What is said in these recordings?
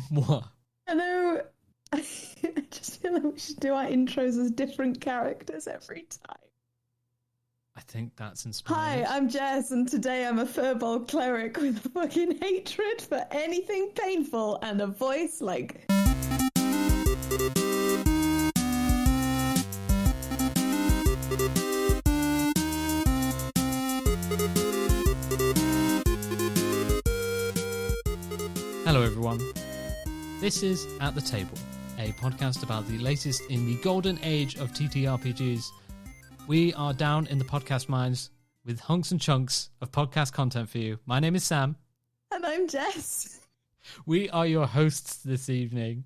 What? I know. I just feel like we should do our intros as different characters every time. I think that's inspiring. Hi, I'm Jess, and today I'm a furball cleric with a fucking hatred for anything painful and a voice like... Hello everyone. This is At the Table, a podcast about the latest in the golden age of TTRPGs. We are down in the podcast mines with hunks and chunks of podcast content for you. My name is Sam. And I'm Jess. We are your hosts this evening.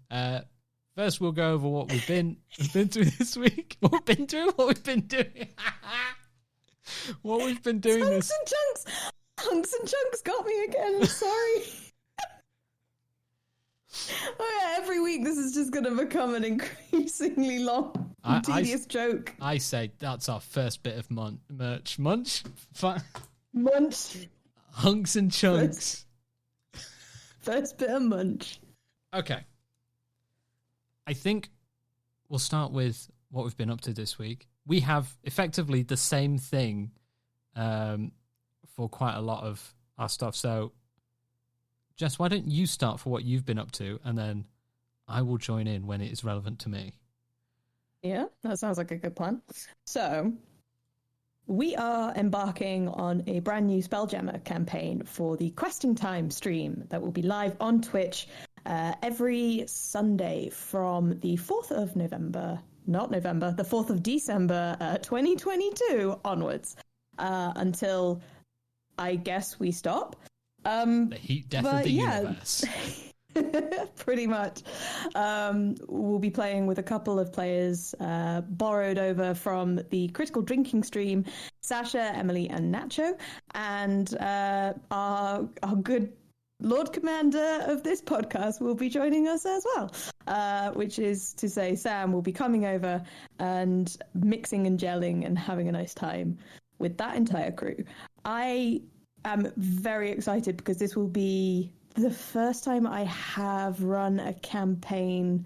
First, we'll go over what we've been through this week. What we've been doing. What we've been doing Hunks and chunks. Hunks and chunks got me again. I'm sorry. Oh yeah, every week this is just going to become an increasingly long, tedious joke. I say that's our first bit of merch. Munch? Munch. Hunks and chunks. First bit of munch. Okay. I think we'll start with what we've been up to this week. We have effectively the same thing for quite a lot of our stuff. So, Jess, why don't you start for what you've been up to, and then I will join in when it is relevant to me. Yeah, that sounds like a good plan. So, we are embarking on a brand new Spelljammer campaign for the Questing Time stream that will be live on Twitch every Sunday from the 4th of November, the 4th of December 2022 onwards until I guess we stop. The heat death of the universe. Pretty much. We'll be playing with a couple of players borrowed over from the Critical Drinking stream, Sasha, Emily, and Nacho, and our good Lord Commander of this podcast will be joining us as well, which is to say Sam will be coming over and mixing and gelling and having a nice time with that entire crew. I'm very excited because this will be the first time I have run a campaign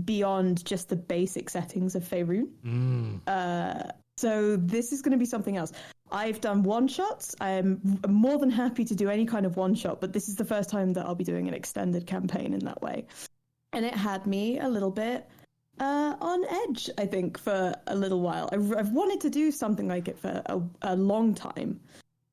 beyond just the basic settings of Faerun. So this is going to be something else. I've done one-shots. I'm more than happy to do any kind of one-shot, but this is the first time that I'll be doing an extended campaign in that way. And it had me a little bit on edge, I think, for a little while. I've wanted to do something like it for a long time,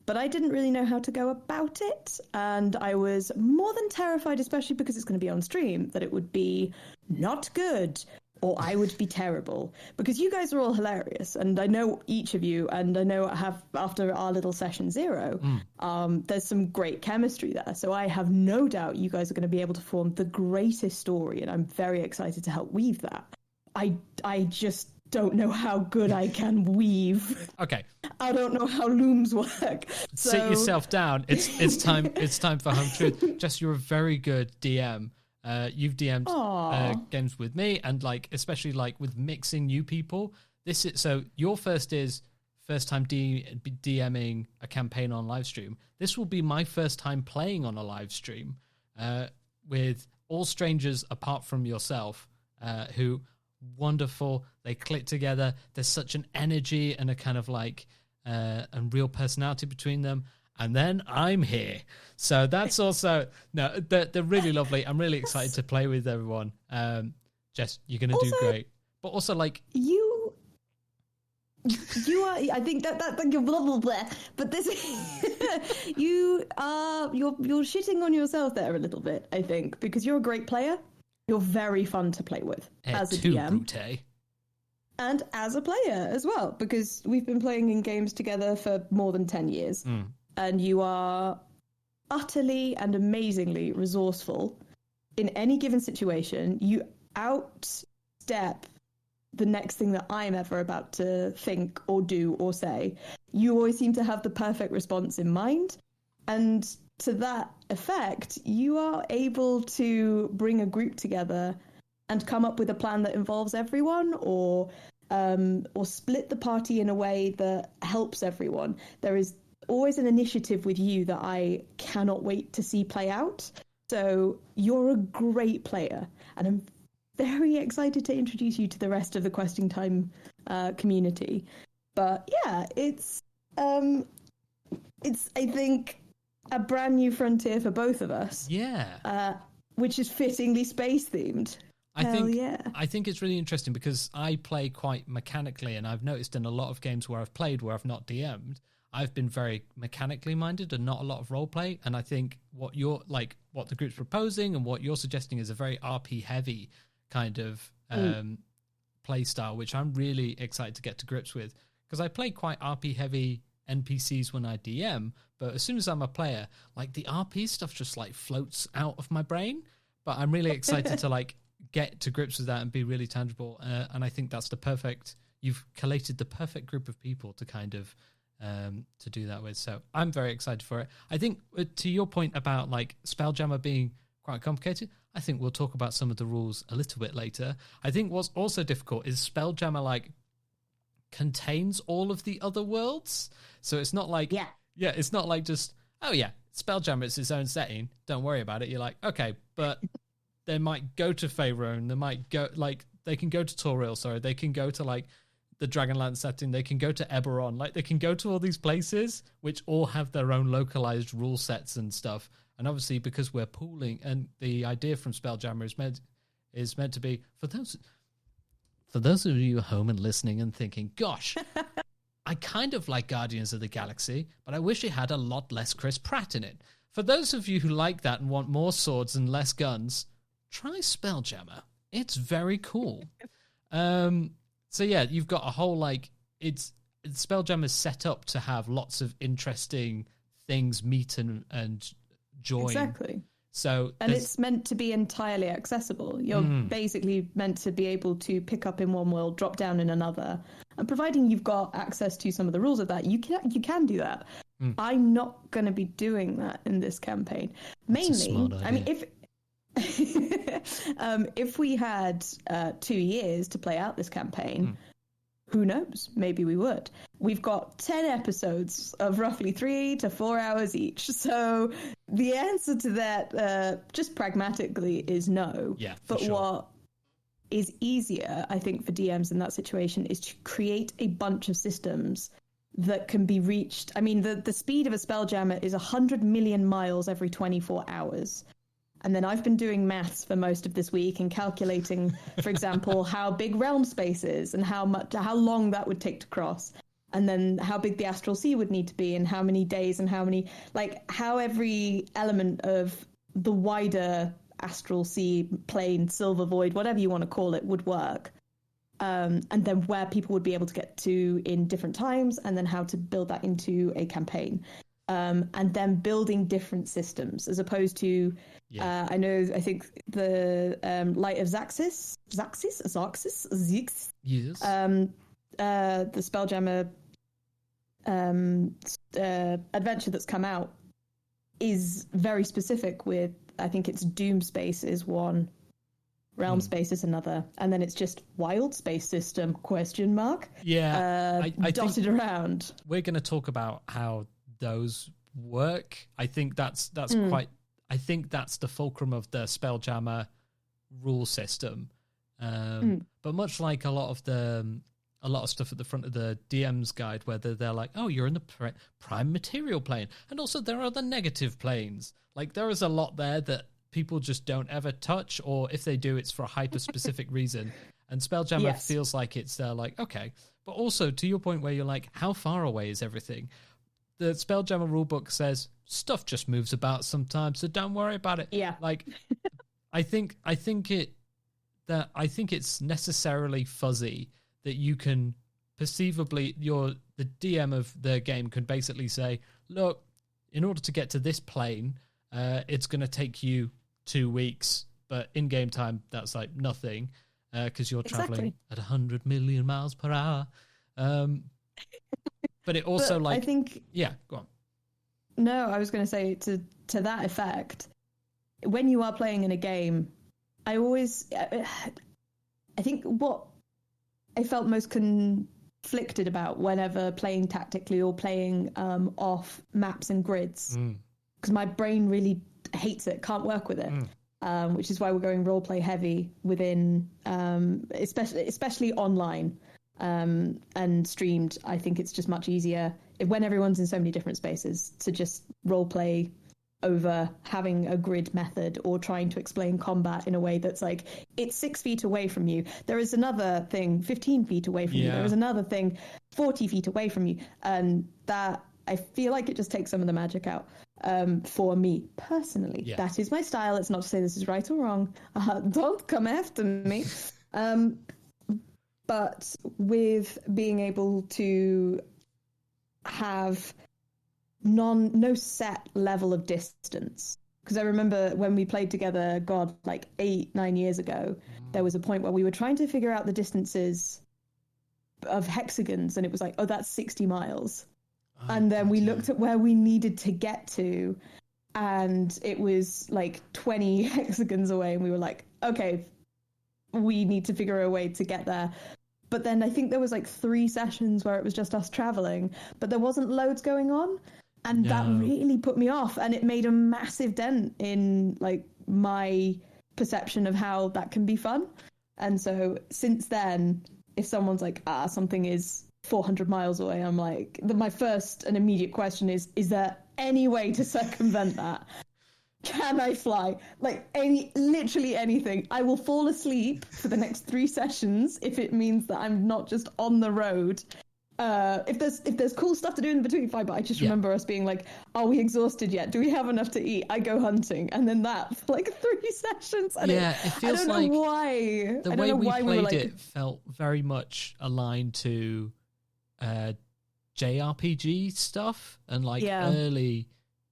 but I didn't really know how to go about it, and I was more than terrified, especially because it's going to be on stream, that it would be not good, or I would be terrible. Because you guys are all hilarious, and I know each of you, and I know after our little session 0, there's some great chemistry there, so I have no doubt you guys are going to be able to form the greatest story, and I'm very excited to help weave that. I just don't know how good I can weave. Okay. I don't know how looms work. So... Sit yourself down. It's time. It's time for home truth. Jess, you're a very good DM. You've DM'd games with me, and especially with mixing new people. So your first time DMing a campaign on live stream. This will be my first time playing on a live stream with all strangers apart from yourself, who wonderful. They click together. There's such an energy and a kind of and real personality between them. And then I'm here. So that's also... No, they're really lovely. I'm really excited to play with everyone. Jess, you're going to do great. But also, You are... I think that's like blah, blah, blah. But this... You're shitting on yourself there a little bit, I think. Because you're a great player. You're very fun to play with as a DM. Brute. And as a player as well. Because we've been playing in games together for more than 10 years. And you are utterly and amazingly resourceful in any given situation. You outstep the next thing that I'm ever about to think or do or say. You always seem to have the perfect response in mind. And to that effect, you are able to bring a group together and come up with a plan that involves everyone, or split the party in a way that helps everyone. There is always an initiative with you that I cannot wait to see play out. So you're a great player, and I'm very excited to introduce you to the rest of the Questing Time community. But yeah, it's I think a brand new frontier for both of us. Yeah. Which is fittingly space themed. I think it's really interesting because I play quite mechanically, and I've noticed in a lot of games where I've played where I've not DM'd, I've been very mechanically minded and not a lot of role play. And I think what the group's proposing and what you're suggesting is a very RP heavy kind of play style, which I'm really excited to get to grips with, because I play quite RP heavy NPCs when I DM, but as soon as I'm a player, like the RP stuff just like floats out of my brain. But I'm really excited to like get to grips with that and be really tangible. And I think that's you've collated the perfect group of people to kind of to do that with. So I'm very excited for it. I think to your point about like Spelljammer being quite complicated, I think we'll talk about some of the rules a little bit later. I think what's also difficult is Spelljammer like contains all of the other worlds. So it's not like, it's not like just, oh yeah, Spelljammer, it's its own setting. Don't worry about it. You're like, okay, but they might go to Faerun. They might go, like, they can go to Toril, sorry. They can go to, like, the Dragonlance setting. They can go to Eberron. Like, they can go to all these places, which all have their own localized rule sets and stuff. And obviously, because we're pooling, and the idea from Spelljammer is meant to be, for those of you at home and listening and thinking, gosh, I kind of like Guardians of the Galaxy, but I wish it had a lot less Chris Pratt in it. For those of you who like that and want more swords and less guns, try Spelljammer. It's very cool. So yeah, you've got a whole, like, Spelljammer's set up to have lots of interesting things meet and join. Exactly. So and it's meant to be entirely accessible. You're basically meant to be able to pick up in one world, drop down in another. And providing you've got access to some of the rules of that, you can do that. I'm not going to be doing that in this campaign. Mainly, I mean, if we had 2 years to play out this campaign, who knows? Maybe we would. We've got 10 episodes of roughly 3 to 4 hours each. So the answer to that, just pragmatically, is no. Yeah, but sure. What is easier, I think, for DMs in that situation is to create a bunch of systems that can be reached. I mean, the speed of a Spelljammer is 100 million miles every 24 hours. And then I've been doing maths for most of this week and calculating, for example, how big realm space is and how long that would take to cross. And then how big the astral sea would need to be and how many days and how every element of the wider astral sea, plane, silver void, whatever you want to call it, would work. And then where people would be able to get to in different times, and then how to build that into a campaign. And then building different systems as opposed to, I think the Light of Xaxis, yes. The Spelljammer adventure that's come out is very specific with, I think it's Doom Space is one, Realm Space is another, and then it's just Wild Space System, ? Yeah, I dotted think around. We're going to talk about how those work. I think that's quite. I think that's the fulcrum of the Spelljammer rule system. But much like a lot of stuff at the front of the DM's guide, where they're like, oh, you're in the prime material plane, and also there are the negative planes. Like there is a lot there that people just don't ever touch, or if they do, it's for a hyper specific reason. And Spelljammer feels like it's like, okay. But also to your point where you're like, how far away is everything? The Spelljammer rulebook says stuff just moves about sometimes, so don't worry about it. Yeah. Like, I think it's necessarily fuzzy that you can perceivably, the DM of the game could basically say, look, in order to get to this plane, it's going to take you 2 weeks, but in game time that's like nothing because you're traveling at 100 million miles per hour. But it also I think, go on. No, I was going to say to that effect, when you are playing in a game, I think what I felt most conflicted about whenever playing tactically or playing off maps and grids, because my brain really hates it, can't work with it. Which is why we're going roleplay heavy within, especially online and streamed. I think it's just much easier when everyone's in so many different spaces to just roleplay over having a grid method or trying to explain combat in a way that's like, it's 6 feet away from you. There is another thing 15 feet away from you. There is another thing 40 feet away from you. And that, I feel like it just takes some of the magic out. For me personally, that is my style. It's not to say this is right or wrong. Don't come after me. But with being able to have no set level of distance, because I remember when we played together, God, like 8-9 years ago, there was a point where we were trying to figure out the distances of hexagons, and it was like, oh, that's 60 miles. And then we looked at where we needed to get to, and it was like 20 hexagons away, and we were like, okay, we need to figure a way to get there. But then I think there was like 3 sessions where it was just us traveling, but there wasn't loads going on, and that really put me off, and it made a massive dent in like my perception of how that can be fun. And so since then, if someone's like, something is 400 miles away, I'm like, my first and immediate question is there any way to circumvent that? Can I fly? Like, literally anything. I will fall asleep for the next 3 sessions if it means that I'm not just on the road. If there's cool stuff to do in between, fine. But I just remember us being like, are we exhausted yet? Do we have enough to eat? I go hunting, and then that for like 3 sessions. And it feels I don't know why. The way we played it felt very much aligned to JRPG stuff and like early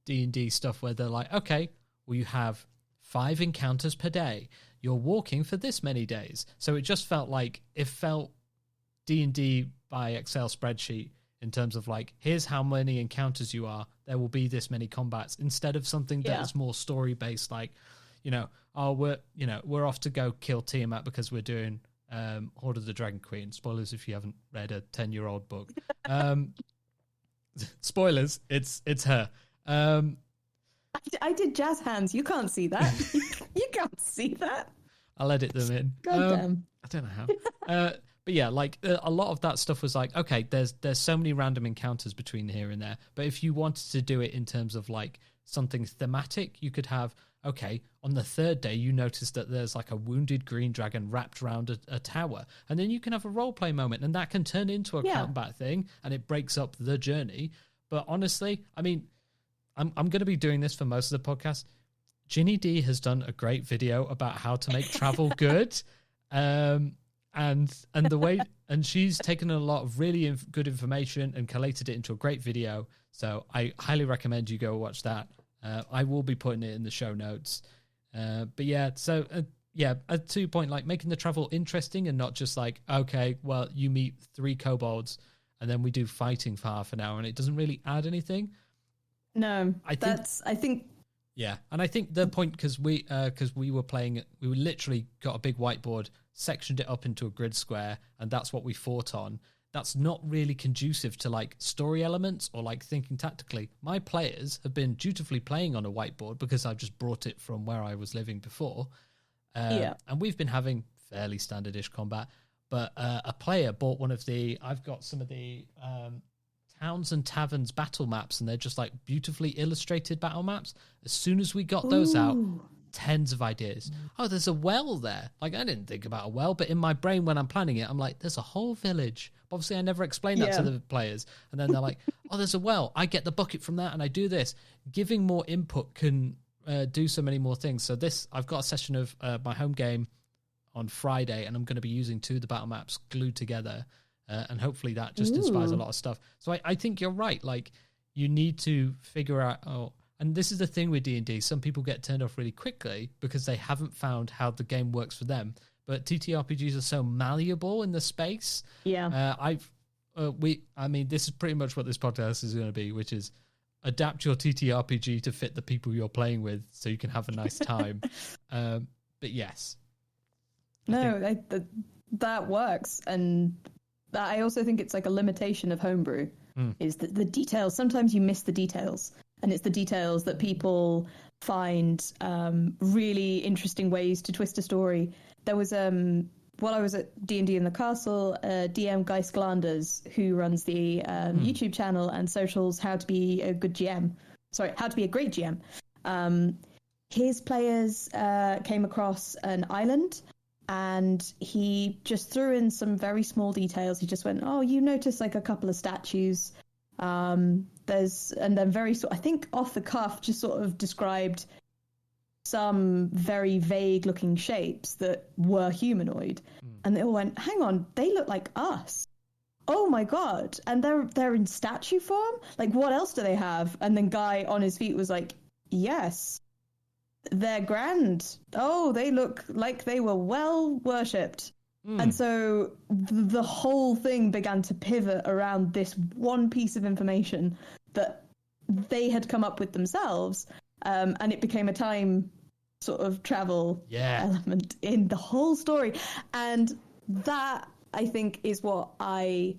D&D stuff, where they're like, okay, well, you have 5 encounters per day. You're walking for this many days. So it just felt like D&D by Excel spreadsheet in terms of like, here's how many encounters you are. There will be this many combats, instead of something that is more story based, like, we're off to go kill Tiamat because we're doing Horde of the Dragon Queen. Spoilers if you haven't read a 10-year-old book. Spoilers, it's her. I did jazz hands. You can't see that. You can't see that. I'll edit them in. Goddamn. I don't know how. But yeah, like a lot of that stuff was like, okay, there's so many random encounters between here and there. But if you wanted to do it in terms of like something thematic, you could have, okay, on the 3rd day, you notice that there's like a wounded green dragon wrapped around a tower. And then you can have a roleplay moment, and that can turn into a combat thing, and it breaks up the journey. But honestly, I mean, I'm going to be doing this for most of the podcast. Ginny D has done a great video about how to make travel good. And the way, and she's taken a lot of really good information and collated it into a great video. So I highly recommend you go watch that. I will be putting it in the show notes. But yeah, so to your point, like making the travel interesting and not just like, okay, well, you meet 3 kobolds and then we do fighting for half an hour and it doesn't really add anything. No, I think. Yeah, and I think the point, because we were playing, we literally got a big whiteboard, sectioned it up into a grid square, and that's what we fought on. That's not really conducive to like story elements or like thinking tactically. My players have been dutifully playing on a whiteboard because I've just brought it from where I was living before. And we've been having fairly standard-ish combat, but a player bought one of I've got some of the Towns and Taverns battle maps, and they're just like beautifully illustrated battle maps. As soon as we got those out, tens of ideas. Oh, there's a well there. Like, I didn't think about a well, but in my brain when I'm planning it, I'm like, there's a whole village. Obviously, I never explained that to the players. And then they're like, oh, there's a well. I get the bucket from that and I do this. Giving more input can do so many more things. So I've got a session of my home game on Friday, and I'm going to be using 2 of the battle maps glued together. And hopefully that just inspires a lot of stuff. So I think you're right. Like, you need to figure out, and this is the thing with D&D. Some people get turned off really quickly because they haven't found how the game works for them. But TTRPGs are so malleable in the space. Yeah. This is pretty much what this podcast is going to be, which is adapt your TTRPG to fit the people you're playing with so you can have a nice time. But yes. That works. And I also think it's like a limitation of homebrew is that the details, sometimes you miss the details, and it's the details that people find really interesting ways to twist a story. There was while I was at D&D in the Castle, DM Guy Sklanders, who runs the YouTube channel and socials, How to Be a Great GM. His players came across an island, and he just threw in some very small details. He just went, "Oh, you notice like a couple of statues. And then I think off the cuff, just sort of described some very vague looking shapes that were humanoid." And they all went, "Hang on, they look like us. Oh my God. And they're in statue form? Like, what else do they have?" And then Guy on his feet was like, "Yes, they're grand. Oh, they look like they were well worshipped." And so the whole thing began to pivot around this one piece of information that they had come up with themselves. And it became a time sort of travel element in the whole story. And that, I think, is what I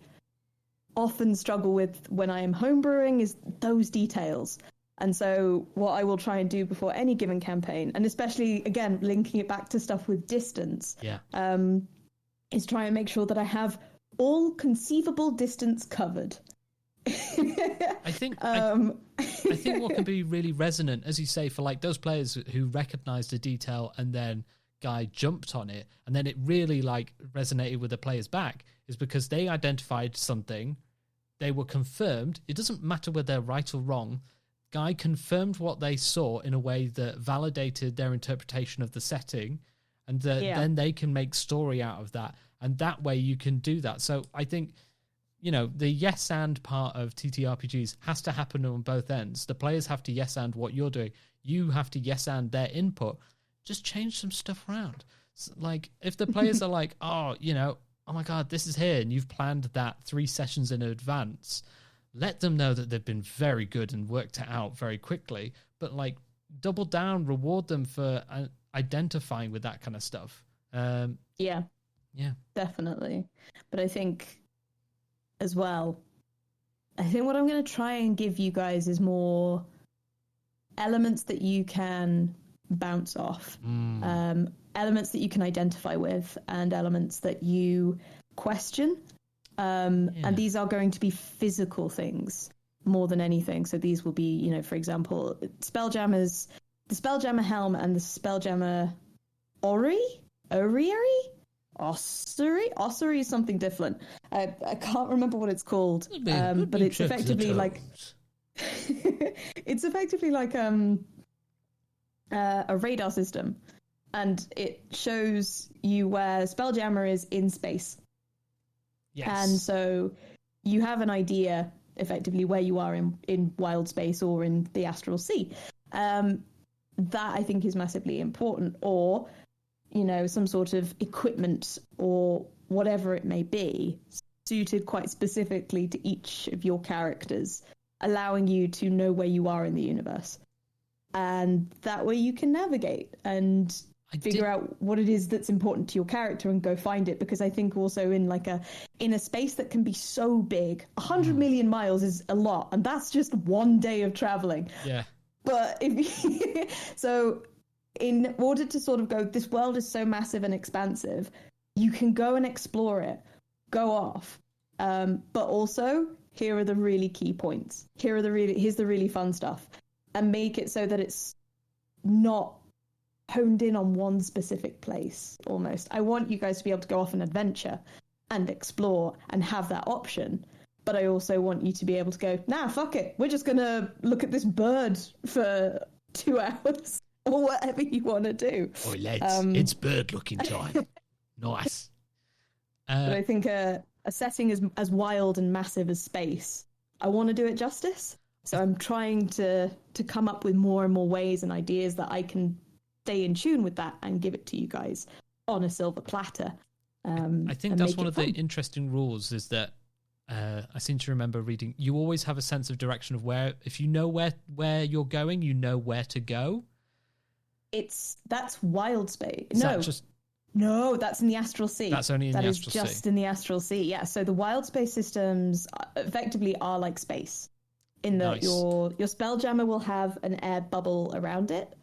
often struggle with when I am homebrewing, is those details. And so what I will try and do before any given campaign, and especially, again, linking it back to stuff with distance, is try and make sure that I have all conceivable distance covered. I think what can be really resonant, as you say, for like those players who recognized a detail and then Guy jumped on it, and then it really like resonated with the players back, is because they identified something, they were confirmed. It doesn't matter whether they're right or wrong. Guy confirmed what they saw in a way that validated their interpretation of the setting, and then they can make story out of that, and that way you can do that. So I think, you know, the yes and part of TTRPGs has to happen on both ends. The players have to yes and what you're doing. You have to yes and their input. Just change some stuff around. So, like, if the players are like, oh, you know, oh my God, this is here, and you've planned that 3 sessions in advance, let them know that they've been very good and worked it out very quickly. But like, double down, reward them for identifying with that kind of stuff. Yeah, definitely. But I think as well, I think what I'm going to try and give you guys is more elements that you can bounce off, elements that you can identify with, and elements that you question. And these are going to be physical things more than anything. So these will be, you know, for example, Spelljammers, the Spelljammer helm and the Spelljammer Ossuary is something different. I can't remember what it's called, but it's effectively like it's effectively like a radar system, and it shows you where Spelljammer is in space. Yes. And so you have an idea effectively where you are in wild space or in the astral sea. That I think is massively important. Or, you know, some sort of equipment or whatever it may be suited quite specifically to each of your characters, allowing you to know where you are in the universe. And that way you can navigate and figure out what it is that's important to your character and go find it. Because I think also in a space that can be so big, 100 million miles is a lot, and that's just one day of traveling. Yeah. But so in order to sort of go, this world is so massive and expansive, you can go and explore it, go off. But also, here are the really key points. Here's the really fun stuff, and make it so that it's not honed in on one specific place. Almost, I want you guys to be able to go off an adventure and explore and have that option. But I also want you to be able to go, nah, fuck it, we're just gonna look at this bird for 2 hours or whatever you want to do. Oh, lads, it's bird looking time. Nice. But I think a setting as wild and massive as space, I want to do it justice. So I'm trying to come up with more and more ways and ideas that I can stay in tune with that and give it to you guys on a silver platter. I think that's one of the interesting rules, is that I seem to remember reading, you always have a sense of direction of where, if you know where you're going, you know where to go. That's wild space. No, that's in the astral sea. That's only in the astral sea. That is just in the astral sea, yeah. So the wild space systems effectively are like space in that Nice. your Spelljammer will have an air bubble around it.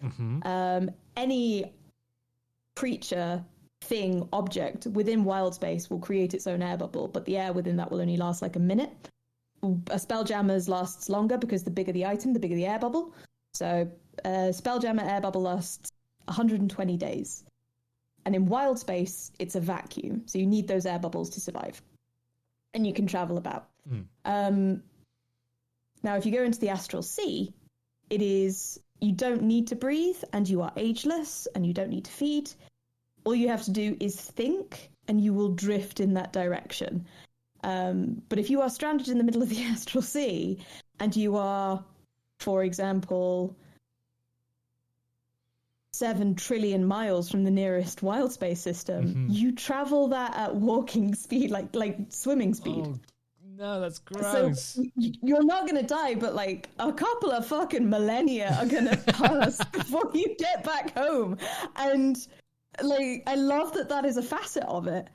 Any creature, thing, object within wild space will create its own air bubble, but the air within that will only last like a minute. A Spelljammer's lasts longer because the bigger the item, the bigger the air bubble. So Spelljammer air bubble lasts 120 days. And in wild space, it's a vacuum. So you need those air bubbles to survive. And you can travel about. Now, if you go into the astral sea, it is, you don't need to breathe and you are ageless and you don't need to feed. All you have to do is think and you will drift in that direction. But if you are stranded in the middle of the astral sea and you are, for example, 7 trillion miles from the nearest wild space system, you travel that at walking speed, like swimming speed. Oh, no, that's gross. So you're not going to die, but like a couple of fucking millennia are going to pass before you get back home. And like, I love that is a facet of it.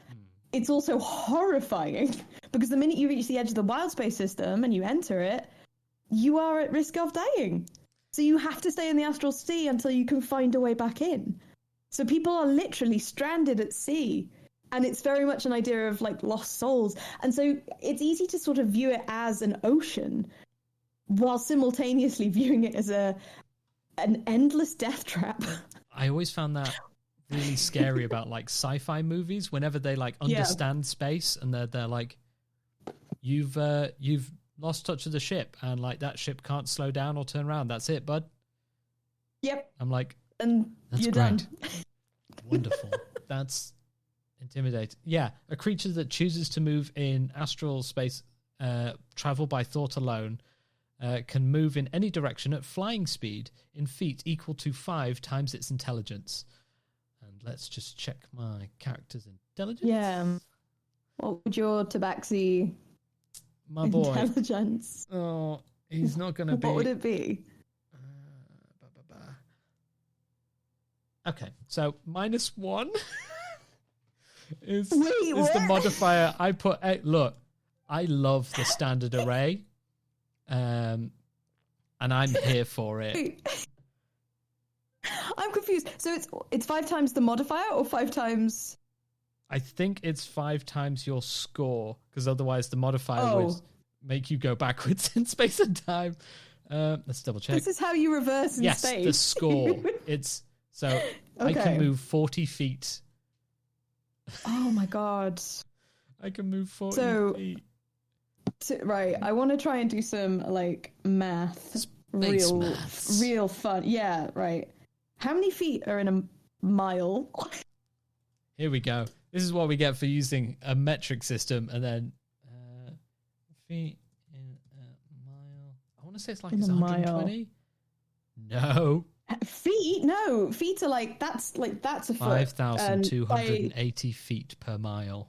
It's also horrifying because the minute you reach the edge of the wild space system and you enter it, you are at risk of dying. So you have to stay in the astral sea until you can find a way back in. So people are literally stranded at sea. And it's very much an idea of like lost souls. And so it's easy to sort of view it as an ocean while simultaneously viewing it as an endless death trap. I always found that really scary about like sci-fi movies whenever they like understand space and they're like, you've lost touch of the ship and like that ship can't slow down or turn around. That's it, bud. Yep. I'm like, and that's you're great. Done. Wonderful. That's intimidating. Yeah, a creature that chooses to move in astral space, travel by thought alone, can move in any direction at flying speed in feet equal to 5 times its intelligence. And let's just check my character's intelligence. Yeah. What would your tabaxi intelligence? Oh, he's not going to be... What would it be? Okay, so -1 is what? the modifier I put. Look, I love the standard array, and I'm here for it. I'm confused. So it's 5 times the modifier or 5 times... I think it's 5 times your score, because otherwise the modifier would make you go backwards in space and time. Let's double check. This is how you reverse in space. Yes, the score. It's so I can move 40 feet. Oh my god. I can move 40 feet. Right, I want to try and do some like math. Real fun. Yeah, right. How many feet are in a mile? Here we go. This is what we get for using a metric system, and then feet in a mile. I want to say it's 120. No. Feet? No, feet are like that's a foot. 5,280 feet per mile.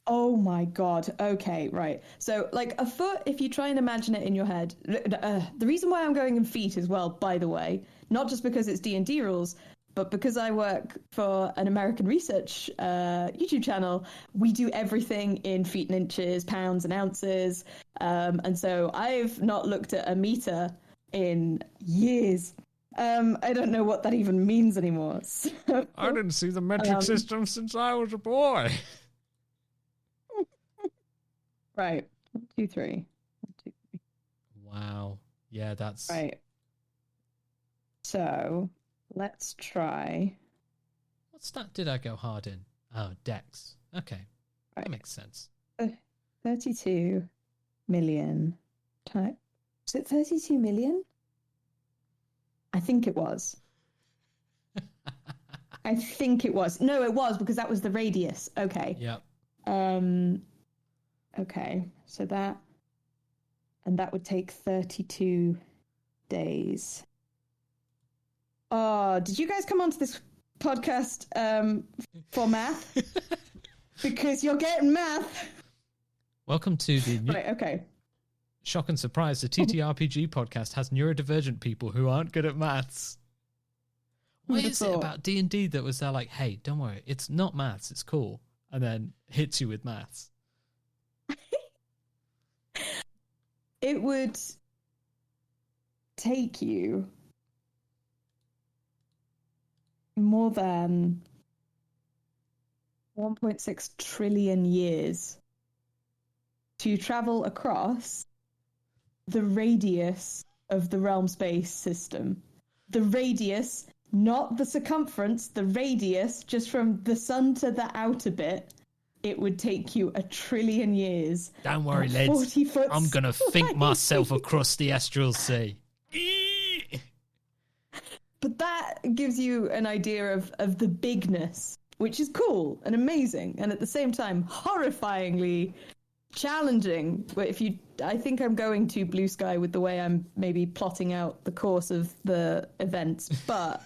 Oh my god. Okay, right. So like a foot, if you try and imagine it in your head. The reason why I'm going in feet as well, by the way, not just because it's D&D rules, but because I work for an American research YouTube channel, we do everything in feet and inches, pounds and ounces. And so I've not looked at a meter in years. I don't know what that even means anymore. So, I didn't see the metric system since I was a boy. Right. 1, 2, 3. 1, 2, 3. Wow. Yeah, that's... Right. So, let's try... What stat did I go hard in? Oh, Dex. Okay. Right. That makes sense. 32 million. Was it 32 million? I think it was. I think it was. No, it was because that was the radius. Okay. Yep. Okay. So that would take 32 days. Oh, did you guys come onto this podcast for math? Because you're getting math. Welcome to the Right, okay. Shock and surprise, the TTRPG podcast has neurodivergent people who aren't good at maths. What is it about D&D that was there like, hey, don't worry, it's not maths, it's cool, and then hits you with maths? It would take you more than 1.6 trillion years to travel across the radius of the realm space system. The radius, not the circumference, the radius, just from the sun to the outer bit, it would take you 1 trillion years. Don't worry, lads. 40 foot I'm going to think myself across the astral sea. But that gives you an idea of the bigness, which is cool and amazing, and at the same time horrifyingly challenging. But I think I'm going to blue sky with the way I'm maybe plotting out the course of the events, but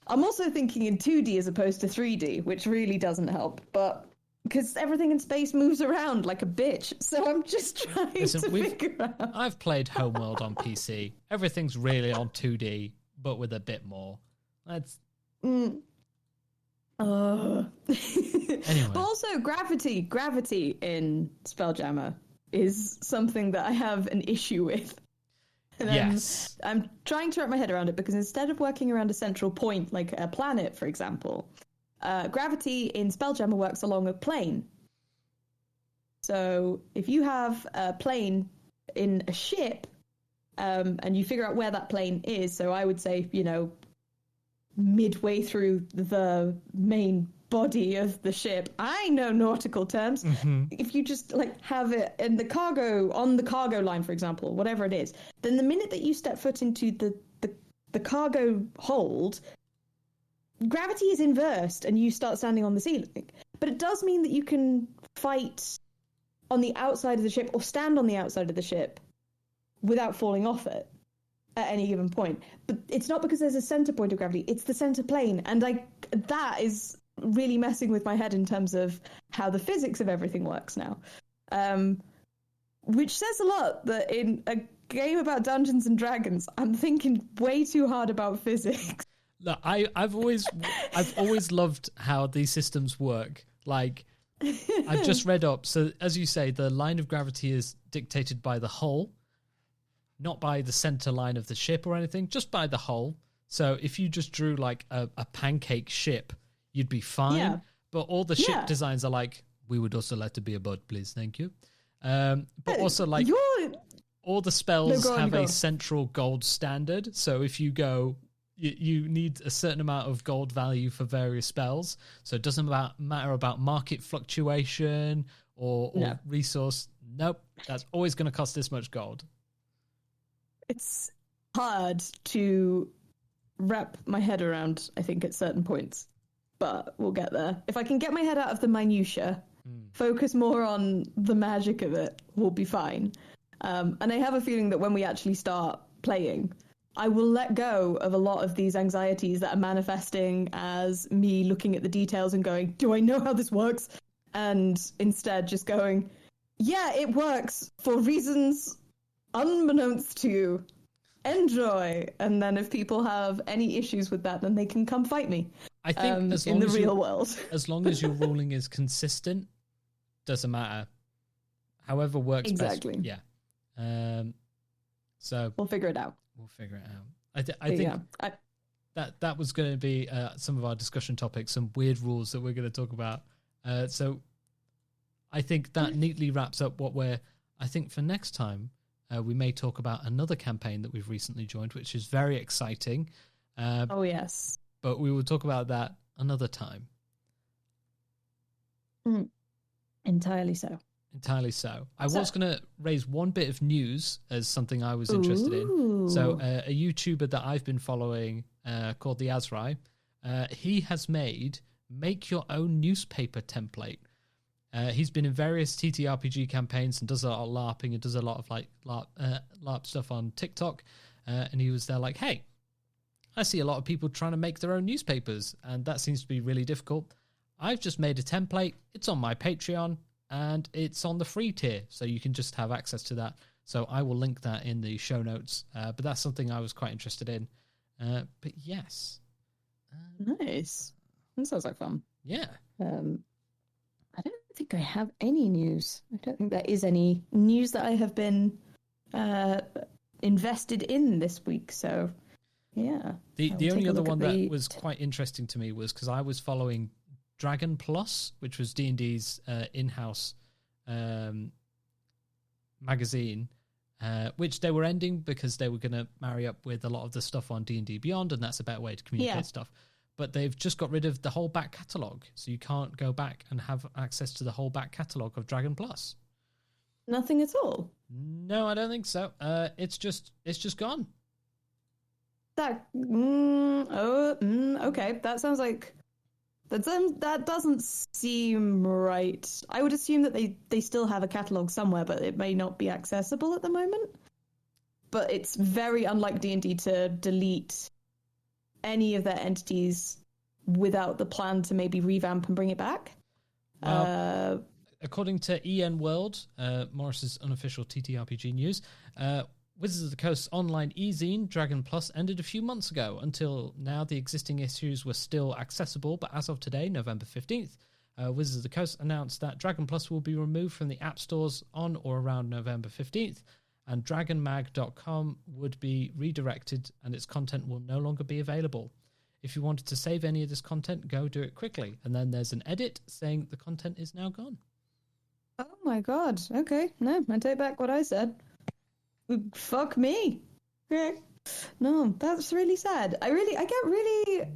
I'm also thinking in 2D as opposed to 3D, which really doesn't help. But because everything in space moves around like a bitch, so I'm just trying to figure out. I've played Homeworld on PC. Everything's really on 2D, but with a bit more. That's. Anyway. But also gravity in Spelljammer is something that I have an issue with. And yes. I'm trying to wrap my head around it, because instead of working around a central point, like a planet, for example, gravity in Spelljammer works along a plane. So if you have a plane in a ship, and you figure out where that plane is, so I would say, midway through the main body of the ship. I know nautical terms. Mm-hmm. If you just have it in the cargo, on the cargo line, for example, whatever it is, then the minute that you step foot into the cargo hold, gravity is inversed and you start standing on the ceiling. But it does mean that you can fight on the outside of the ship or stand on the outside of the ship without falling off it at any given point. But it's not because there's a center point of gravity, it's the center plane. And that is really messing with my head in terms of how the physics of everything works now. Which says a lot that in a game about Dungeons and Dragons, I'm thinking way too hard about physics. Look, I've always loved how these systems work. I've just read up. So as you say, the line of gravity is dictated by the hull, not by the center line of the ship or anything, just by the hull. So if you just drew a pancake ship, you'd be fine. Yeah. But all the ship designs are we would also like to be a bud, please, thank you. But also all the spells have a central gold standard. So if you go, you need a certain amount of gold value for various spells. So it doesn't matter about market fluctuation or resource. Nope, that's always going to cost this much gold. It's hard to wrap my head around, I think, at certain points. But we'll get there. If I can get my head out of the minutiae, focus more on the magic of it, we'll be fine. And I have a feeling that when we actually start playing, I will let go of a lot of these anxieties that are manifesting as me looking at the details and going, do I know how this works? And instead just going, yeah, it works for reasons unbeknownst to you. Enjoy. And then if people have any issues with that, then they can come fight me. I think in the real world. As long as your ruling is consistent, doesn't matter. However works exactly. best. Yeah. So we'll figure it out. I think that was going to be some of our discussion topics, some weird rules that we're going to talk about. So I think that neatly wraps up I think for next time, we may talk about another campaign that we've recently joined, which is very exciting. Oh, yes. But we will talk about that another time. Entirely so. I was going to raise one bit of news as something I was interested in. So a YouTuber that I've been following called the Azrai, he has make your own newspaper template. He's been in various TTRPG campaigns and does a lot of LARPing and does a lot of LARP stuff on TikTok. And he was there hey, I see a lot of people trying to make their own newspapers, and that seems to be really difficult. I've just made a template. It's on my Patreon, and it's on the free tier, so you can just have access to that. So I will link that in the show notes. But that's something I was quite interested in. But yes. Nice. That sounds like fun. Yeah. I don't think I have any news. I don't think there is any news that I have been invested in this week. So, yeah. The only other one that was quite interesting to me was because I was following Dragon Plus, which was D&D's in-house magazine, which they were ending because they were going to marry up with a lot of the stuff on D&D Beyond, and that's a better way to communicate stuff. But they've just got rid of the whole back catalogue, so you can't go back and have access to the whole back catalogue of Dragon Plus. Nothing at all? No, I don't think so. It's just gone. Okay. That sounds like that doesn't seem right. I would assume that they still have a catalogue somewhere, but it may not be accessible at the moment. But it's very unlike D&D to delete any of their entities without the plan to maybe revamp and bring it back. Well, according to EN World, Morris's unofficial TTRPG news, Wizards of the Coast's online e-zine, Dragon Plus, ended a few months ago. Until now, the existing issues were still accessible, but as of today, November 15th, Wizards of the Coast announced that Dragon Plus will be removed from the app stores on or around November 15th, and dragonmag.com would be redirected and its content will no longer be available. If you wanted to save any of this content, go do it quickly. And then there's an edit saying the content is now gone. Oh my god. Okay. No, I take back what I said. Fuck me. Okay. No, that's really sad. I get really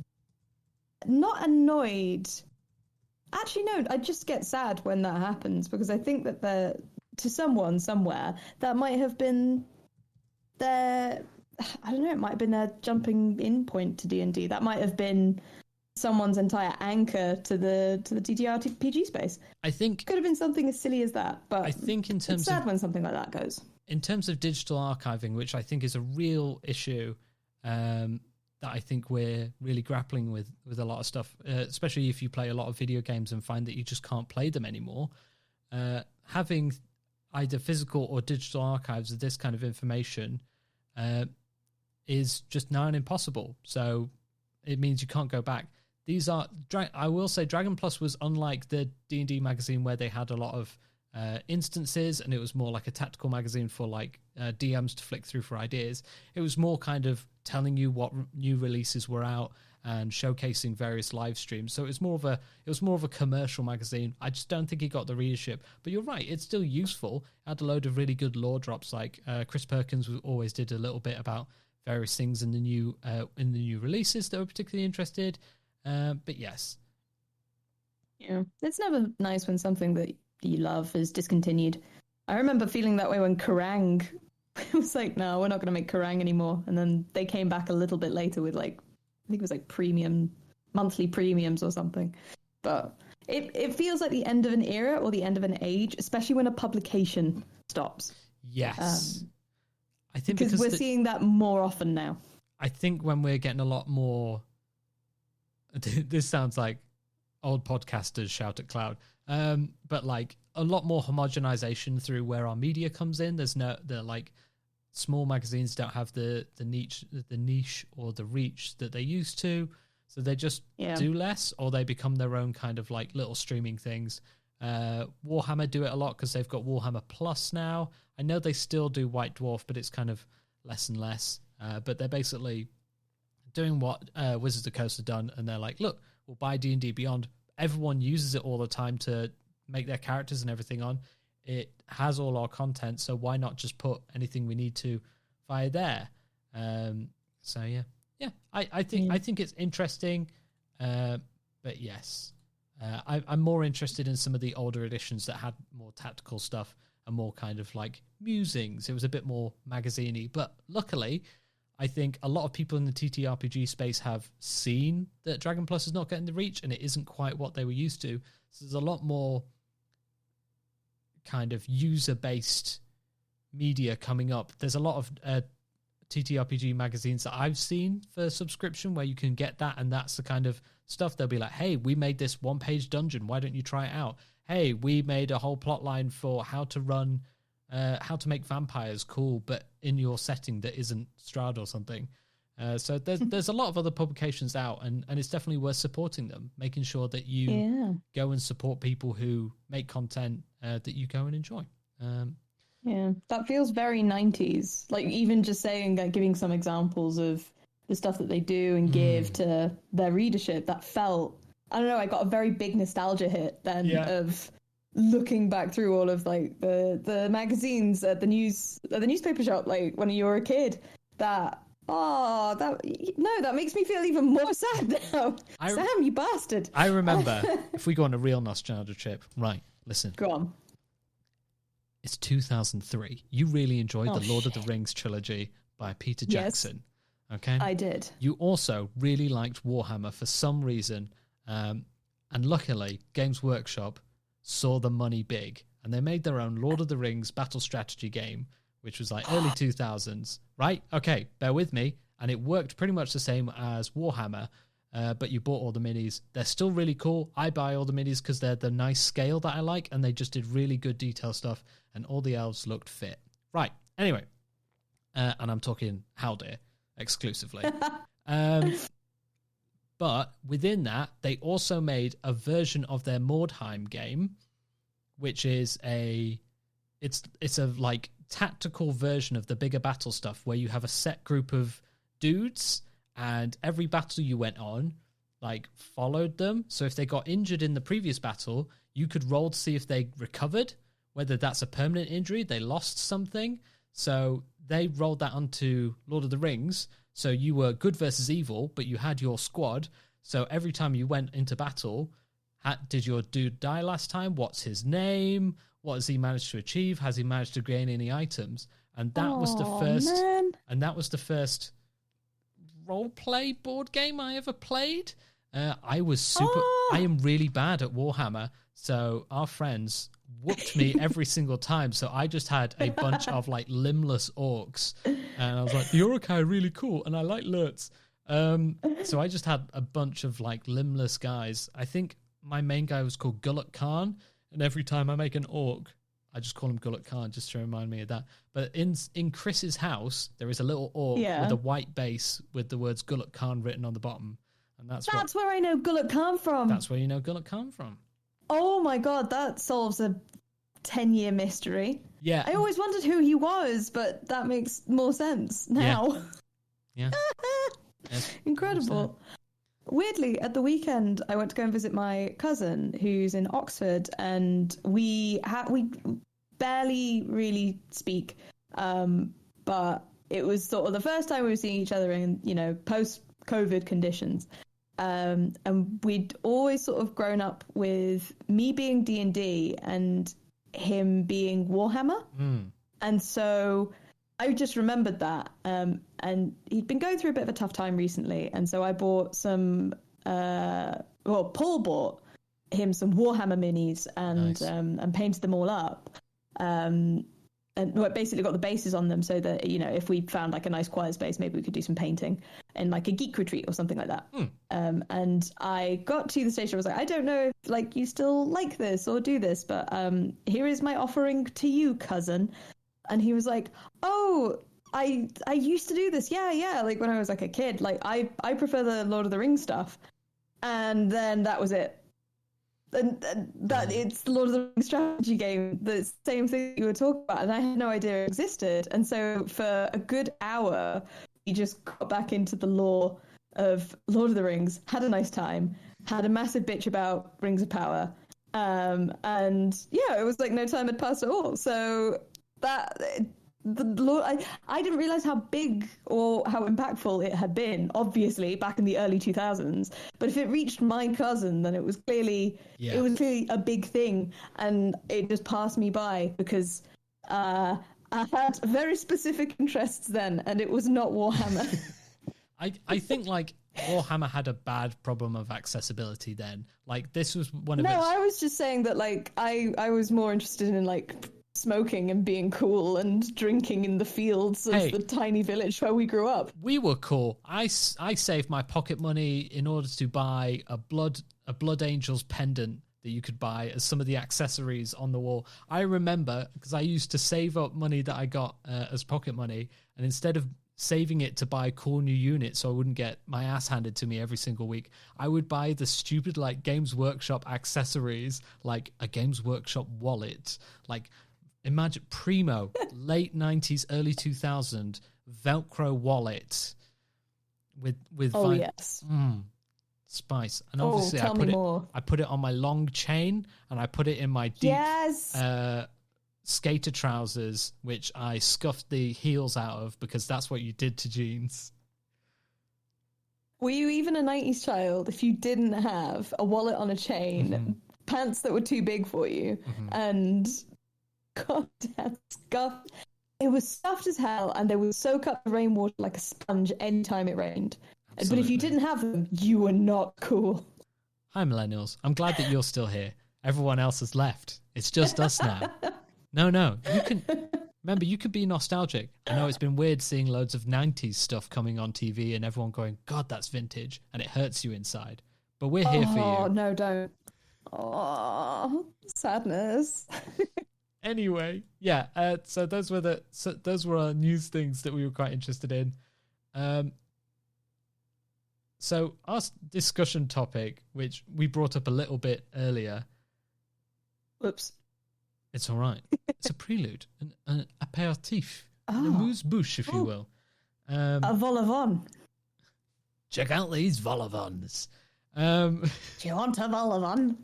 not annoyed. Actually, no, I just get sad when that happens because I think that to someone somewhere that might have been their, I don't know, it might have been their jumping in point to D&D. That might have been someone's entire anchor to the TTRPG space. I think could have been something as silly as that, but I think in terms it's sad when something like that goes. In terms of digital archiving, which I think is a real issue that I think we're really grappling with a lot of stuff, especially if you play a lot of video games and find that you just can't play them anymore. Having either physical or digital archives of this kind of information is just now impossible. So it means you can't go back. These are, I will say, Dragon Plus was unlike the D&D magazine where they had a lot of instances and it was more like a tactical magazine for like DMs to flick through for ideas. It was more kind of telling you what new releases were out and showcasing various live streams. So it was more of a commercial magazine. I just don't think it got the readership. But you're right, it's still useful. It had a load of really good lore drops. Like Chris Perkins always did a little bit about various things in the new releases that were particularly interested. But yes, yeah, it's never nice when something that you love is discontinued. I remember feeling that way when Kerrang! It was like, no, we're not going to make Kerrang! Anymore. And then they came back a little bit later with like, I think it was like monthly premiums or something. But it feels like the end of an era or the end of an age, especially when a publication stops. Yes. I think because we're seeing that more often now. I think when we're getting a lot more, this sounds like old podcasters shout at cloud, but like a lot more homogenization through where our media comes in. The like small magazines don't have the niche or the reach that they used to, so they just do less, or they become their own kind of like little streaming things. Warhammer do it a lot because they've got Warhammer Plus now. I know they still do White Dwarf, but it's kind of less and less. But they're basically doing what Wizards of the Coast have done, and they're like, look, we'll buy D&D Beyond. Everyone uses it all the time to make their characters and everything on. It has all our content, so why not just put anything we need to via there? So yeah. I think it's interesting, but yes, I'm more interested in some of the older editions that had more tactical stuff and more kind of like musings. It was a bit more magazine-y, but luckily, I think a lot of people in the TTRPG space have seen that Dragon Plus is not getting the reach and it isn't quite what they were used to. So there's a lot more kind of user-based media coming up. There's a lot of TTRPG magazines that I've seen for subscription where you can get that, and that's the kind of stuff they'll be like, hey, we made this one-page dungeon. Why don't you try it out? Hey, we made a whole plot line for how to make vampires cool, but in your setting that isn't Strahd or something. So there's a lot of other publications out, and it's definitely worth supporting them, making sure that you go and support people who make content that you go and enjoy. Yeah, that feels very 90s. Like even just saying, like giving some examples of the stuff that they do and give to their readership, that felt, I don't know, I got a very big nostalgia hit then of looking back through all of like the magazines at the newspaper shop, like when you were a kid. That makes me feel even more sad now. Sam, you bastard. I remember, if we go on a real nostalgia trip, right, listen. Go on. It's 2003. You really enjoyed the Lord of the Rings trilogy by Peter Jackson. Yes, okay? I did. You also really liked Warhammer for some reason. And luckily, Games Workshop saw the money big. And they made their own Lord of the Rings battle strategy game, which was like early 2000s. Right? Okay, bear with me. And it worked pretty much the same as Warhammer. But you bought all the minis. They're still really cool. I buy all the minis because they're the nice scale that I like, and they just did really good detail stuff, and all the elves looked fit. Right. Anyway, and I'm talking Haldir exclusively. But within that, they also made a version of their Mordheim game, which is it's a like tactical version of the bigger battle stuff where you have a set group of dudes. And every battle you went on, like, followed them. So if they got injured in the previous battle, you could roll to see if they recovered, whether that's a permanent injury, they lost something. So they rolled that onto Lord of the Rings. So you were good versus evil, but you had your squad. So every time you went into battle, did your dude die last time? What's his name? What has he managed to achieve? Has he managed to gain any items? And that was the first. Man. And that was the first role-play board game I ever played. I am really bad at Warhammer, so our friends whooped me every single time, so I just had a bunch of like limbless orcs, and I was like, the Uruk-hai are really cool, and I like Lurtz. So I just had a bunch of like limbless guys. I think my main guy was called Gullet Khan, and every time I make an orc, I just call him Gullet Khan just to remind me of that. But in Chris's house, there is a little orc with a white base with the words Gullet Khan written on the bottom. And that's where I know Gullet Khan from. That's where you know Gullet Khan from. Oh my god, that solves a 10-year mystery. Yeah. I always wondered who he was, but that makes more sense now. Yeah. Incredible. Weirdly, at the weekend, I went to go and visit my cousin who's in Oxford, and we barely really speak, but it was sort of the first time we were seeing each other in, post-COVID conditions. And we'd always sort of grown up with me being D&D and him being Warhammer. And so I just remembered that. And he'd been going through a bit of a tough time recently. And so I bought Paul bought him some Warhammer minis and painted them all up. And basically got the bases on them so that, if we found like a nice quiet space, maybe we could do some painting in like a geek retreat or something like that. And I got to the station. I was like, I don't know if like you still like this or do this, but here is my offering to you, cousin. And he was like, oh, I used to do this. Yeah. Like when I was like a kid, like I prefer the Lord of the Rings stuff. And then that was it. And that it's the Lord of the Rings strategy game, the same thing you were talking about, and I had no idea it existed. And so for a good hour, we just got back into the lore of Lord of the Rings, had a nice time, had a massive bitch about Rings of Power, and yeah, it was like no time had passed at all. So that I didn't realize how big or how impactful it had been, obviously back in the early 2000s, but if it reached my cousin, then it was clearly a big thing, and it just passed me by because I had very specific interests then, and it was not Warhammer. I think like Warhammer had a bad problem of accessibility then. Like this was one of I was just saying that like I was more interested in like smoking and being cool and drinking in the fields of the tiny village where we grew up. We were cool. I saved my pocket money in order to buy a Blood Angels pendant that you could buy as some of the accessories on the wall. I remember because I used to save up money that I got as pocket money, and instead of saving it to buy cool new units so I wouldn't get my ass handed to me every single week, I would buy the stupid like Games Workshop accessories, like a Games Workshop wallet, like imagine primo, late 90s, early 2000 Velcro wallet with yes. Spice. And obviously I put it on my long chain, and I put it in my deep skater trousers, which I scuffed the heels out of because that's what you did to jeans. Were you even a 90s child if you didn't have a wallet on a chain, pants that were too big for you, and goddamn scuffed? It was stuffed as hell, and they would soak up the rainwater like a sponge anytime it rained. Absolutely. But if you didn't have them, you were not cool. Hi, millennials. I'm glad that you're still here. Everyone else has left. It's just us now. No. You can remember. You could be nostalgic. I know it's been weird seeing loads of 90s stuff coming on TV and everyone going, "God, that's vintage," and it hurts you inside. But we're here for you. Oh no, don't. Oh, sadness. Anyway, yeah. So those were our news things that we were quite interested in. So our discussion topic, which we brought up a little bit earlier. Whoops. It's all right. It's a prelude, an apéritif, an amuse-bouche, if you will. A vol au vent. Check out these vol au vents. Do you want a vol au vent?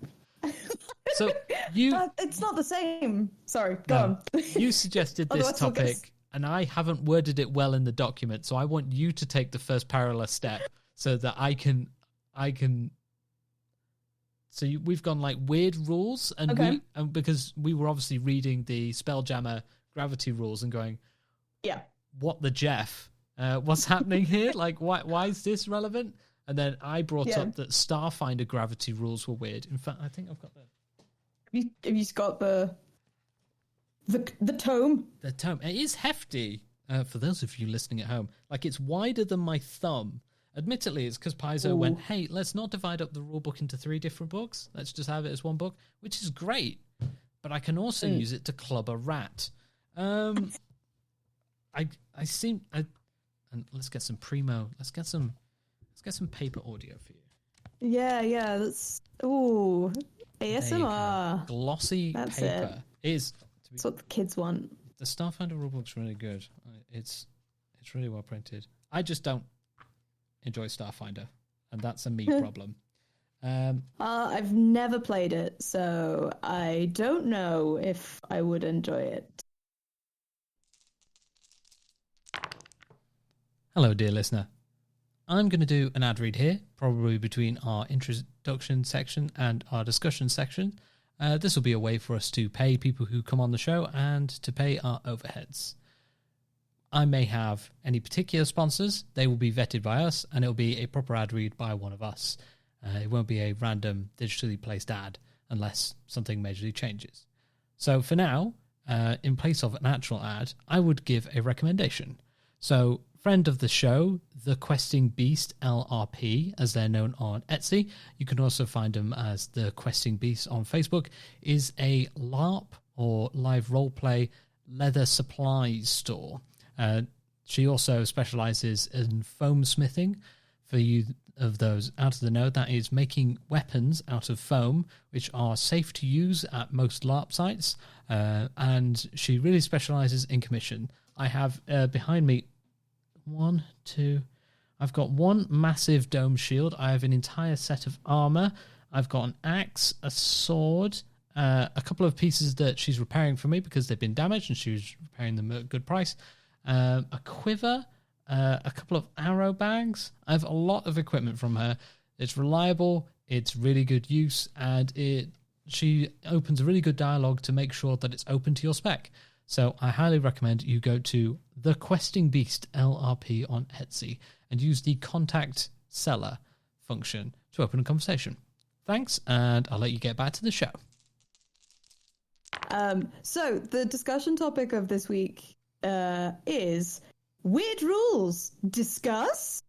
So you... it's not the same. Sorry, go on. You suggested this topic, and I haven't worded it well in the document, so I want you to take the first parallel step so that I can... So we've gone like weird rules, and because we were obviously reading the Spelljammer gravity rules and going, yeah, what the Jeff? What's happening here? Like, why is this relevant? And then I brought up that Starfinder gravity rules were weird. In fact, I think I've got the... Have you got the tome? The tome. It is hefty, for those of you listening at home. Like, it's wider than my thumb. Admittedly, it's because Paizo went, hey, let's not divide up the rulebook into 3 different books. Let's just have it as one book, which is great. But I can also use it to club a rat. And let's get some primo. Let's get some paper audio for you. Yeah. That's ASMR. Glossy that's paper. That's what the kids want. The Starfinder rulebook's really good. It's really well printed. I just don't enjoy Starfinder, and that's a me problem. I've never played it, so I don't know if I would enjoy it. Hello, dear listener. I'm going to do an ad read here, probably between our introduction section and our discussion section. This will be a way for us to pay people who come on the show and to pay our overheads. I may have any particular sponsors. They will be vetted by us, and it will be a proper ad read by one of us. It won't be a random digitally placed ad unless something majorly changes. So for now, in place of an actual ad, I would give a recommendation. So friend of the show, The Questing Beast LRP, as they're known on Etsy, you can also find them as The Questing Beast on Facebook, is a LARP or live roleplay leather supplies store. She also specializes in foam smithing. For you of those out of the know, that is making weapons out of foam, which are safe to use at most LARP sites. And she really specializes in commission. I have behind me I've got one massive dome shield. I have an entire set of armor. I've got an axe, a sword, a couple of pieces that she's repairing for me because they've been damaged and she was repairing them at a good price. A quiver, a couple of arrow bags. I have a lot of equipment from her. It's reliable, it's really good use, and she opens a really good dialogue to make sure that it's open to your spec. So I highly recommend you go to The Questing Beast LRP on Etsy and use the contact seller function to open a conversation. Thanks, and I'll let you get back to the show. So the discussion topic of this week is weird rules. Discuss,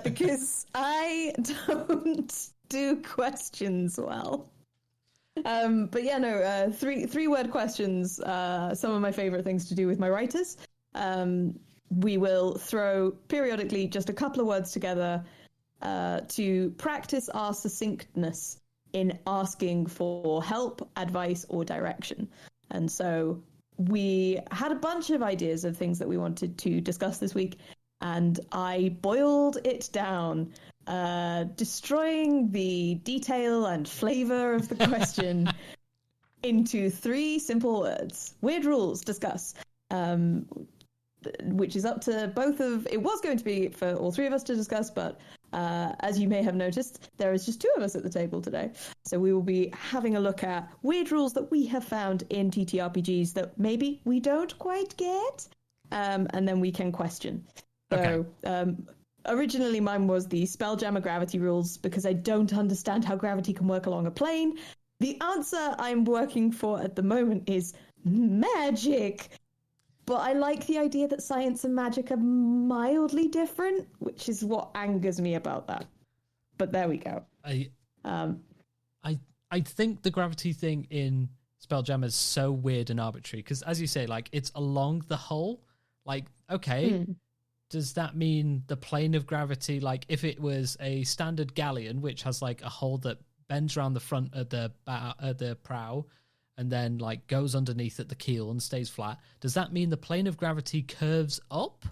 because I don't do questions well. But yeah, no, three word questions. Some of my favorite things to do with my writers. We will throw periodically just a couple of words together to practice our succinctness in asking for help, advice, or direction. And so we had a bunch of ideas of things that we wanted to discuss this week, and I boiled it down, destroying the detail and flavor of the question into 3 simple words. Weird rules, discuss. Which is up to both of... It was going to be for all 3 of us to discuss, but as you may have noticed, there is just 2 of us at the table today. So we will be having a look at weird rules that we have found in TTRPGs that maybe we don't quite get, and then we can question. So originally mine was the Spelljammer gravity rules, because I don't understand how gravity can work along a plane. The answer I'm working for at the moment is magic. But I like the idea that science and magic are mildly different, which is what angers me about that. But there we go. I think the gravity thing in Spelljammer is so weird and arbitrary, because as you say, like, it's along the hull. Like, okay, does that mean the plane of gravity, like if it was a standard galleon, which has like a hull that bends around the front of the prow, and then like goes underneath at the keel and stays flat, does that mean the plane of gravity curves up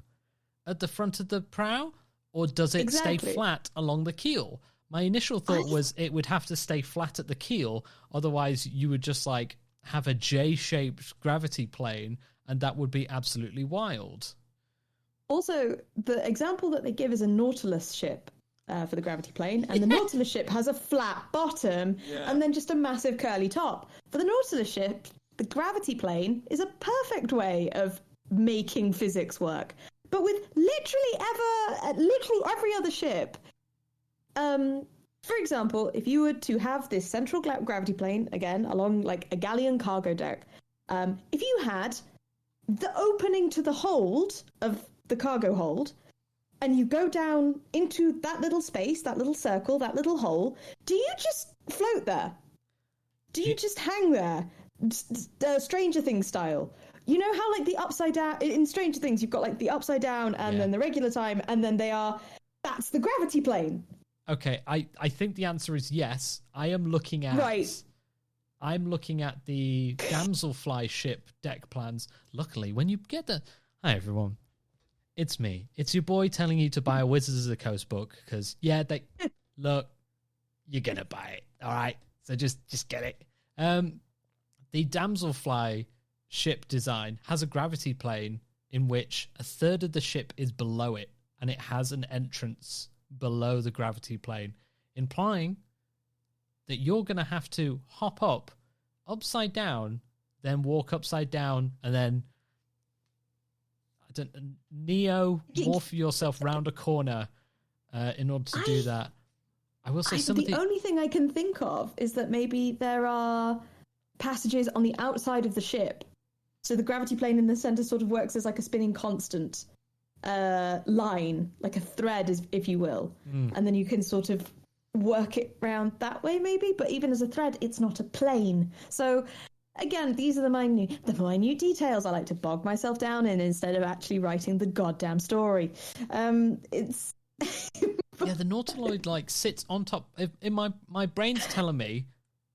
at the front of the prow, or does it stay flat along the keel? My initial thought was it would have to stay flat at the keel, otherwise you would just like have a J-shaped gravity plane, and that would be absolutely wild. Also, the example that they give is a Nautilus ship for the gravity plane, and the Nautilus ship has a flat bottom and then just a massive curly top. For the Nautilus ship, the gravity plane is a perfect way of making physics work. But with literally every other ship, for example, if you were to have this central gravity plane, again, along like a galleon cargo deck, if you had the opening to the hold of the cargo hold, and you go down into that little space, that little circle, that little hole, do you just float there? Do you just hang there? Stranger Things style. You know how like the upside down, in Stranger Things, you've got like the upside down and then the regular time, and then that's the gravity plane. Okay, I think the answer is yes. I'm looking at the Damselfly ship deck plans. Luckily, when you get the... Hi, everyone. It's me. It's your boy telling you to buy a Wizards of the Coast book, because, look, you're going to buy it, all right? So just get it. The Damselfly ship design has a gravity plane in which a third of the ship is below it, and it has an entrance below the gravity plane, implying that you're going to have to hop up upside down, then walk upside down, and then morph yourself round a corner in order to do that. I will say the only thing I can think of is that maybe there are passages on the outside of the ship, so the gravity plane in the center sort of works as like a spinning constant line, like a thread, if you will, and then you can sort of work it round that way maybe, but even as a thread it's not a plane. So again, these are the minute details I like to bog myself down in instead of actually writing the goddamn story. It's the Nautiloid like sits on top. In my brain's telling me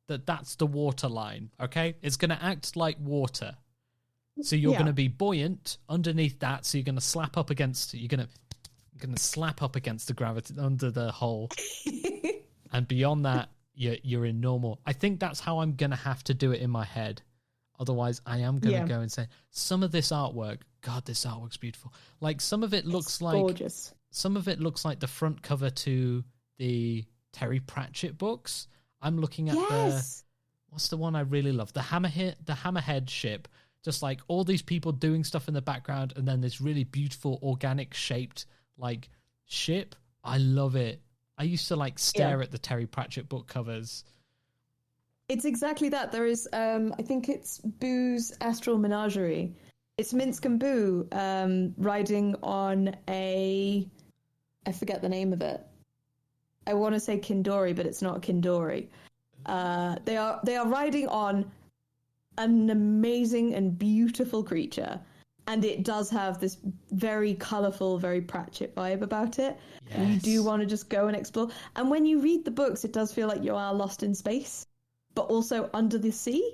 that that's the water line. Okay, it's going to act like water, so you're going to be buoyant underneath that. So you're going to slap up against. You're going to slap up against the gravity under the hull, and beyond that, you're in normal. I think that's how I'm going to have to do it in my head. Otherwise, I am going to go and say, some of this artwork, God, this artwork's beautiful. Like, some of it looks like... gorgeous. Some of it looks like the front cover to the Terry Pratchett books. I'm looking at what's the one I really love? The Hammerhead ship. Just like all these people doing stuff in the background, and then this really beautiful, organic shaped, like, ship. I love it. I used to like stare at the Terry Pratchett book covers. It's exactly that. There is, I think it's Boo's Astral Menagerie. It's Minsk and Boo riding on I forget the name of it. I want to say Kindori, but it's not Kindori. They are riding on an amazing and beautiful creature. And it does have this very colourful, very Pratchett vibe about it. Yes. And you do want to just go and explore. And when you read the books, it does feel like you are lost in space, but also under the sea,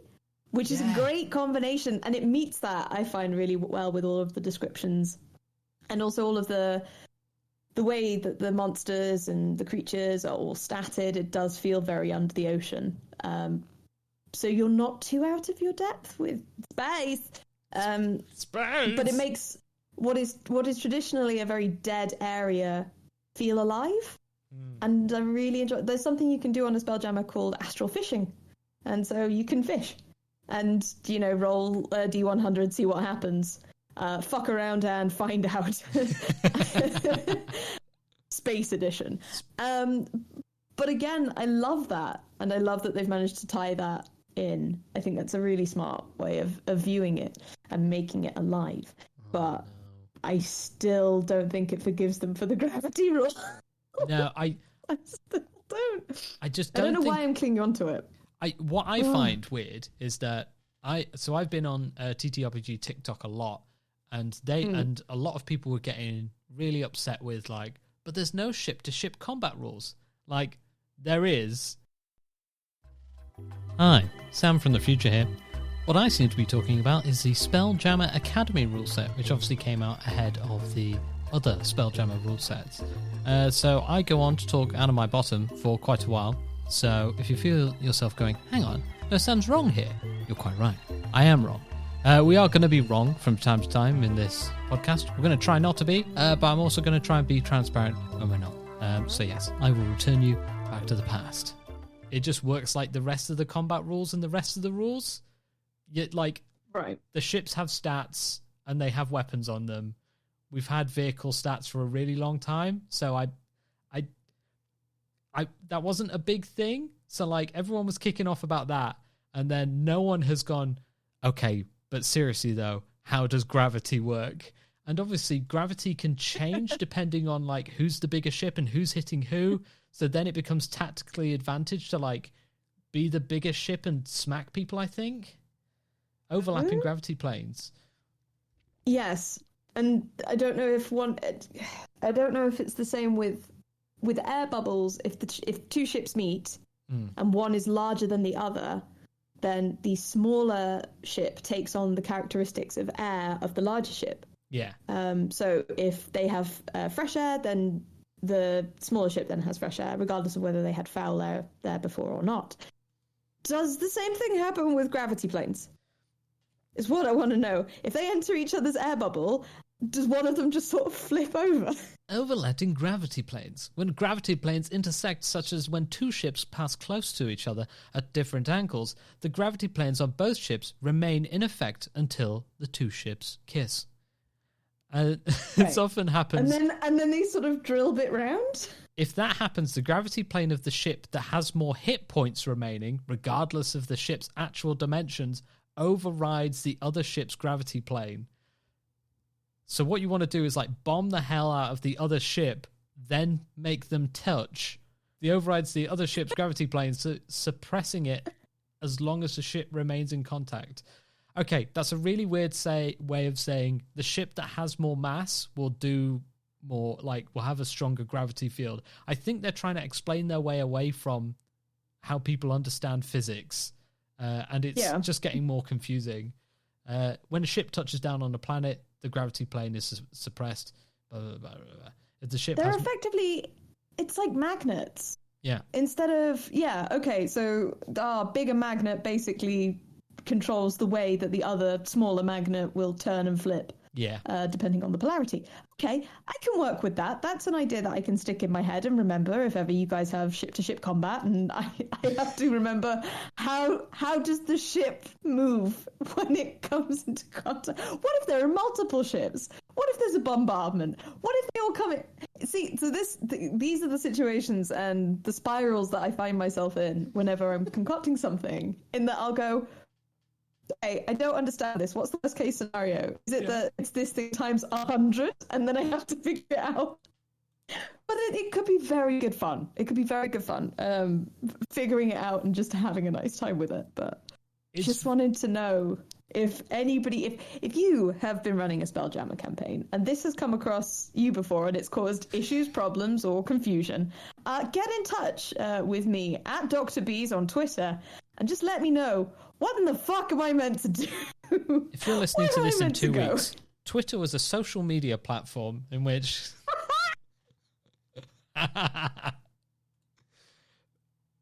which is a great combination, and it meets that, I find, really well with all of the descriptions, and also all of the way that the monsters and the creatures are all statted. It does feel very under the ocean, so you're not too out of your depth with space. But it makes what is traditionally a very dead area feel alive, and I really enjoy. There's something you can do on a Spelljammer called astral fishing, and so you can fish. And, roll a D100, see what happens. Fuck around and find out. Space edition. But again, I love that. And I love that they've managed to tie that in. I think that's a really smart way of viewing it and making it alive. But I still don't think it forgives them for the gravity rule. No, I still don't. I just I don't know think... why I'm clinging onto it. What I find weird is that I've been on TTRPG TikTok a lot, and and a lot of people were getting really upset with but there's no ship-to-ship combat rules. There is. Hi, Sam from the future here. What I seem to be talking about is the Spelljammer Academy rule set, which obviously came out ahead of the other Spelljammer rule sets. So I go on to talk out of my bottom for quite a while. So if you feel yourself going, hang on, no, Sam's wrong here, you're quite right. I am wrong. We are going to be wrong from time to time in this podcast. We're going to try not to be, but I'm also going to try and be transparent when we're not. So yes, I will return you back to the past. It just works like the rest of the combat rules and the rest of the rules. Yet, right. The ships have stats and they have weapons on them. We've had vehicle stats for a really long time, so I that wasn't a big thing. So everyone was kicking off about that, and then no one has gone, okay, but seriously though, how does gravity work? And obviously gravity can change depending on who's the bigger ship and who's hitting who. So then it becomes tactically advantage to be the bigger ship and smack people, I think. Overlapping gravity planes. Yes. And I don't know if it's the same with air bubbles. If two ships meet and one is larger than the other, then the smaller ship takes on the characteristics of air of the larger ship. Yeah. So if they have fresh air, then the smaller ship then has fresh air, regardless of whether they had foul air there before or not. Does the same thing happen with gravity planes? Is what I want to know. If they enter each other's air bubble, does one of them just sort of flip over? Overlapping gravity planes. When gravity planes intersect, such as when two ships pass close to each other at different angles, the gravity planes on both ships remain in effect until the two ships kiss. It often happens. And then they sort of drill bit round? If that happens, the gravity plane of the ship that has more hit points remaining, regardless of the ship's actual dimensions, overrides the other ship's gravity plane. So what you want to do is bomb the hell out of the other ship, then make them touch. The overrides the other ship's gravity plane, suppressing it as long as the ship remains in contact. Okay, that's a really weird way of saying the ship that has more mass will do more, will have a stronger gravity field. I think they're trying to explain their way away from how people understand physics, and it's just getting more confusing. When a ship touches down on a planet, the gravity plane is suppressed. Blah, blah, blah, blah. If the ship effectively, it's like magnets. Yeah. Instead of, so our bigger magnet basically controls the way that the other smaller magnet will turn and flip. Yeah. Depending on the polarity. Okay, I can work with that. That's an idea that I can stick in my head and remember if ever you guys have ship-to-ship combat, and I have to remember how does the ship move when it comes into contact? What if there are multiple ships? What if there's a bombardment? What if they all come in? See, so these are the situations and the spirals that I find myself in whenever I'm concocting something, in that I'll go, hey, I don't understand this. What's the worst case scenario? Is it that it's this thing times 100 and then I have to figure it out? But it could be very good fun. It could be very good fun figuring it out and just having a nice time with it. But just wanted to know if anybody, if you have been running a Spelljammer campaign and this has come across you before and it's caused issues, problems, or confusion, get in touch with me at Dr. Bees on Twitter and just let me know, what in the fuck am I meant to do? If you're listening to this in 2 weeks, Twitter was a social media platform in which...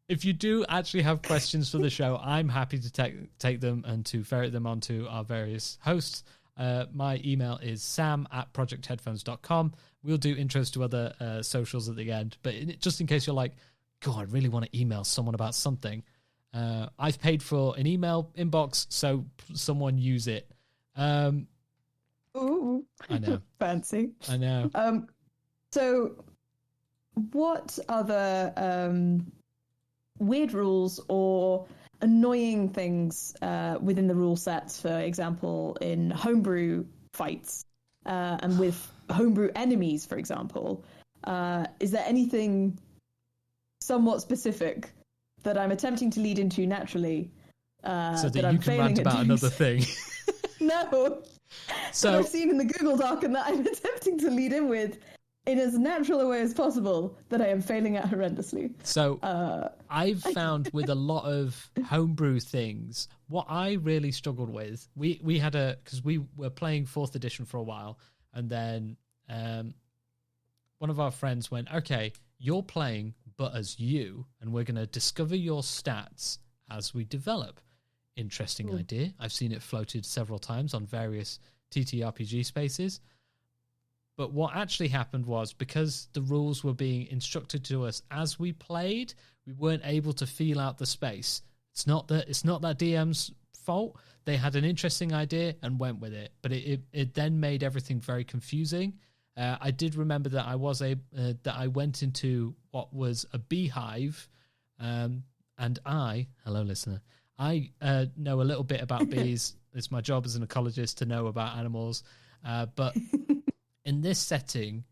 If you do actually have questions for the show, I'm happy to take them and to ferret them onto our various hosts. My email is sam@projectheadphones.com. We'll do intros to other socials at the end, but just in case you're like, God, I really want to email someone about something, I've paid for an email inbox, so someone use it. Ooh, I know. Fancy. I know. So what other weird rules or annoying things within the rule sets, for example, in homebrew fights and with homebrew enemies, for example, is there anything somewhat specific that I'm attempting to lead into naturally so that you can rant about another thing? No. So that I've seen in the Google Doc and that I'm attempting to lead in with in as natural a way as possible that I am failing at horrendously. So I've found with a lot of homebrew things, what I really struggled with, we had because we were playing 4th edition for a while, and then one of our friends went, okay, you're playing but as you, and we're going to discover your stats as we develop. Interesting idea. I've seen it floated several times on various TTRPG spaces. But what actually happened was, because the rules were being instructed to us as we played, we weren't able to feel out the space. It's not that DM's fault. They had an interesting idea and went with it, but it then made everything very confusing. I did remember that I went into what was a beehive, and hello listener, I know a little bit about bees. It's my job as an ecologist to know about animals, but in this setting,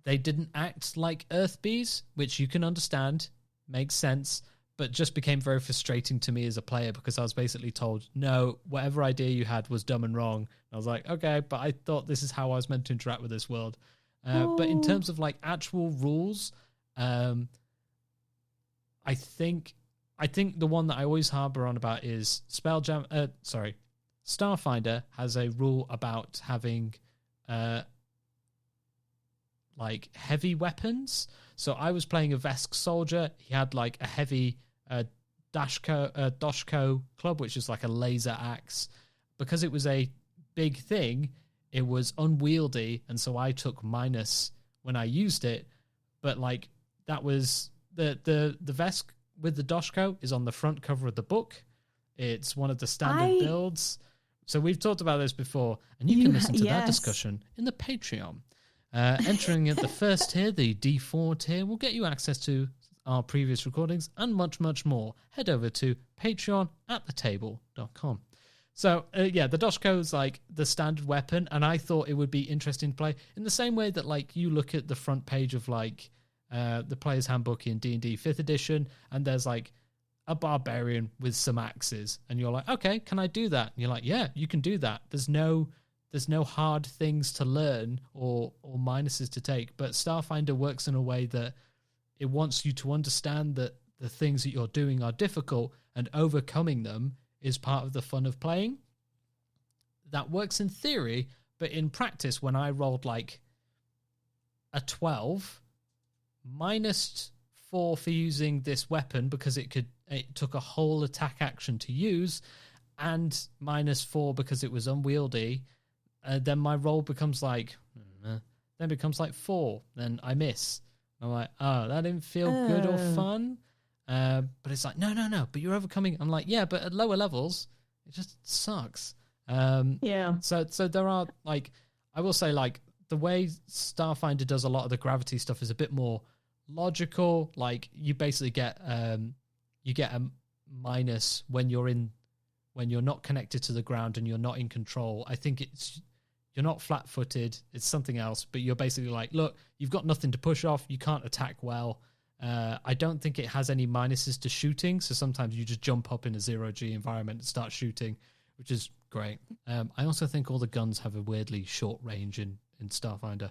they didn't act like earth bees, which you can understand, makes sense, but just became very frustrating to me as a player because I was basically told, no, whatever idea you had was dumb and wrong. And I was like, okay, but I thought this is how I was meant to interact with this world. But in terms of like actual rules, I think the one that I always harbor on about is Starfinder has a rule about having like heavy weapons. So I was playing a Vesk soldier. He had like a heavy Doshko club, which is like a laser axe. Because it was a big thing, it was unwieldy, and so I took minus when I used it. But like that was the Vesk with the Doshko is on the front cover of the book. It's one of the standard builds. So we've talked about this before, and you can listen to that discussion in the Patreon. Entering at the first tier, the D4 tier, will get you access to our previous recordings and much, much more. Head over to patreon@thetable.com. So, the Doshko is like the standard weapon, and I thought it would be interesting to play in the same way that like you look at the front page of like the Player's Handbook in D&D 5th edition, and there's like a barbarian with some axes, and you're like, okay, can I do that? And you're like, yeah, you can do that. There's no hard things to learn or minuses to take, but Starfinder works in a way that it wants you to understand that the things that you're doing are difficult and overcoming them is part of the fun of playing. That works in theory, but in practice, when I rolled like a 12, -4 for using this weapon because it took a whole attack action to use, and -4 because it was unwieldy, then my roll becomes like, 4, then I miss. I'm like, oh, that didn't feel good or fun. But it's like, no, but you're overcoming. I'm like, yeah, but at lower levels, it just sucks. So there are, like, I will say, like, the way Starfinder does a lot of the gravity stuff is a bit more logical. Like, you basically get a minus when you're not connected to the ground and you're not in control. I think you're not flat-footed. It's something else, but you're basically like, look, you've got nothing to push off. You can't attack well. I don't think it has any minuses to shooting, so sometimes you just jump up in a 0G environment and start shooting, which is great. I also think all the guns have a weirdly short range in Starfinder.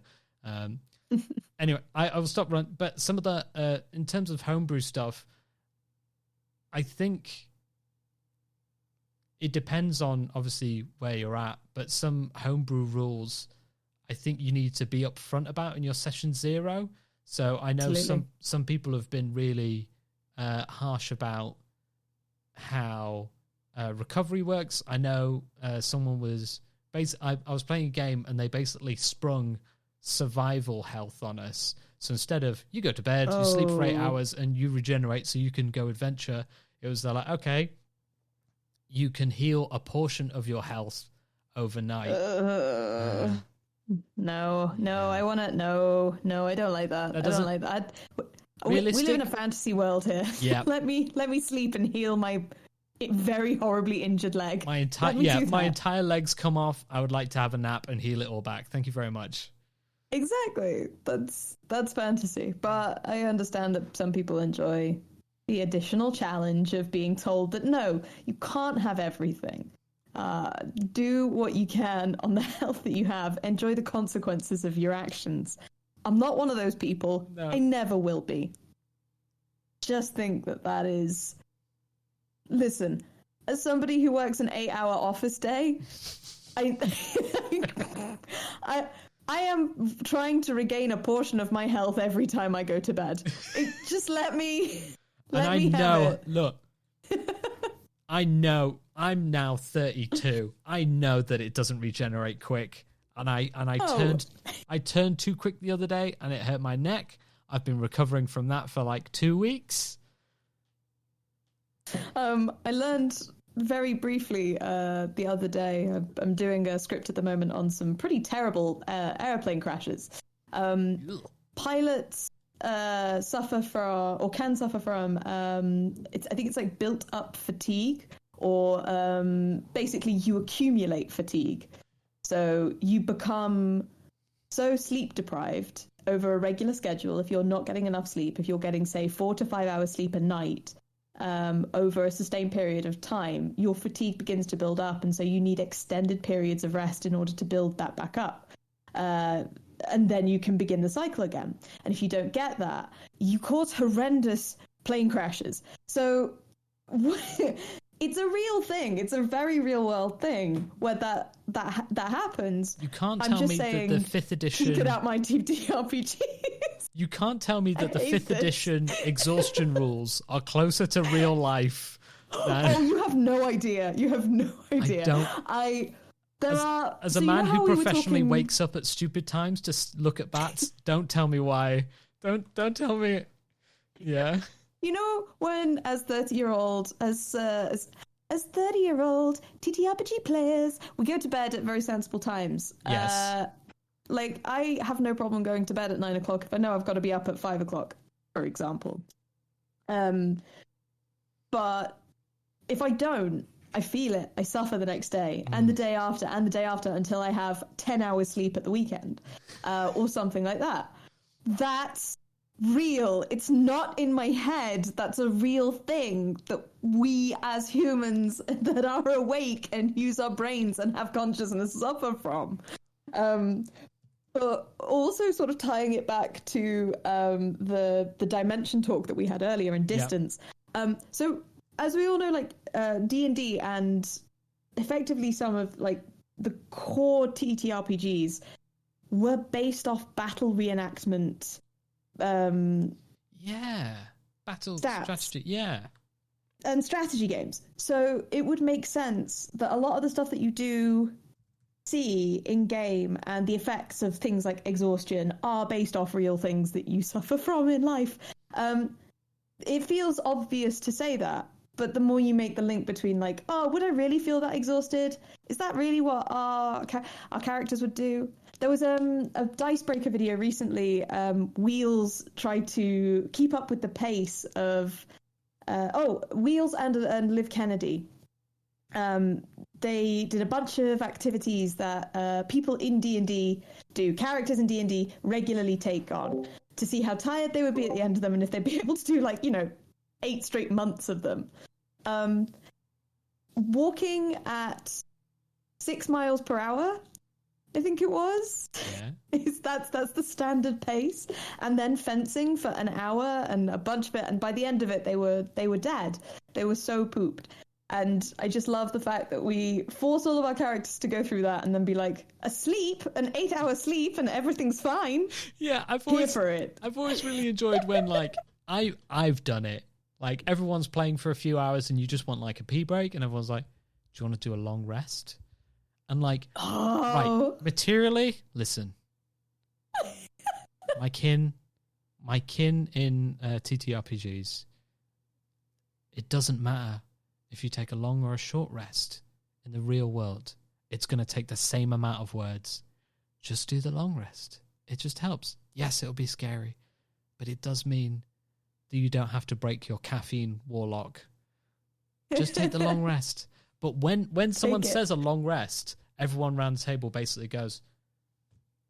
Anyway, I will stop running. But some of the, in terms of homebrew stuff, I think it depends on obviously where you're at, but some homebrew rules I think you need to be upfront about in your session 0. So I know some people have been really harsh about how recovery works. I know someone was I was playing a game and they basically sprung survival health on us. So instead of you go to bed, you sleep for 8 hours and you regenerate so you can go adventure, it was like, okay, you can heal a portion of your health overnight. No, I want to. No, I don't like that. I don't like that. We live in a fantasy world here. Yeah. let me sleep and heal my very horribly injured leg. My entire legs come off. I would like to have a nap and heal it all back. Thank you very much. Exactly. That's fantasy. But I understand that some people enjoy the additional challenge of being told that no, you can't have everything. Do what you can on the health that you have. Enjoy the consequences of your actions. I'm not one of those people. No. I never will be. Just think that is... Listen, as somebody who works an 8-hour office day, I am trying to regain a portion of my health every time I go to bed. Just let me have it. Look, I know I'm now 32. I know that it doesn't regenerate quick, and I turned too quick the other day, and it hurt my neck. I've been recovering from that for like 2 weeks. I learned very briefly the other day. I'm doing a script at the moment on some pretty terrible airplane crashes. Pilots suffer from, or can suffer from, I think it's like built up fatigue, or basically you accumulate fatigue. So you become so sleep deprived over a regular schedule. If you're not getting enough sleep, if you're getting, say, 4 to 5 hours sleep a night, over a sustained period of time, your fatigue begins to build up, and so you need extended periods of rest in order to build that back up. And then you can begin the cycle again. And if you don't get that, you cause horrendous plane crashes. So it's a real thing. It's a very real world thing where that happens. You can't tell me that the 5th edition... Keep it out my TTRPGs. You can't tell me that the 5th edition exhaustion rules are closer to real life than... Oh, you have no idea. You have no idea. I don't... As a man who professionally wakes up at stupid times to look at bats, don't tell me why. Don't tell me... Yeah. You know, when as 30-year-old TTRPG players, we go to bed at very sensible times. Yes. Like, I have no problem going to bed at 9 o'clock if I know I've got to be up at 5 o'clock, for example. But if I don't, I feel it. I suffer the next day, and the day after, until I have 10 hours sleep at the weekend, or something like that. That's real. It's not in my head. That's a real thing that we as humans that are awake and use our brains and have consciousness suffer from. But also sort of tying it back to the dimension talk that we had earlier in Distance. Yep. So as we all know, like D&D and effectively some of like the core TTRPGs were based off battle reenactment. Battle stats. Strategy, and strategy games. So it would make sense that a lot of the stuff that you do see in game and the effects of things like exhaustion are based off real things that you suffer from in life. It feels obvious to say that, but the more you make the link between like, oh, would I really feel that exhausted? Is that really what our characters would do? There was a Dicebreaker video recently. Wheels tried to keep up with the pace of Wheels and Liv Kennedy. They did a bunch of activities that people in D&D do, characters in D&D regularly take on, to see how tired they would be at the end of them and if they'd be able to do 8 straight months of them. Walking at 6 miles per hour, I think it was. Yeah. That's the standard pace. And then fencing for an hour and a bunch of it, and by the end of it they were dead. They were so pooped. And I just love the fact that we force all of our characters to go through that and then be like, asleep, an 8-hour sleep, and everything's fine. Yeah, I've always really enjoyed when, like, I've done it. Like, everyone's playing for a few hours and you just want, like, a pee break, and everyone's like, do you want to do a long rest? And, like, right, materially, listen. my kin in TTRPGs, it doesn't matter if you take a long or a short rest. In the real world, it's going to take the same amount of words. Just do the long rest. It just helps. Yes, it'll be scary, but it does mean that you don't have to break your caffeine warlock. Just take the long rest. But when someone says a long rest, everyone around the table basically goes,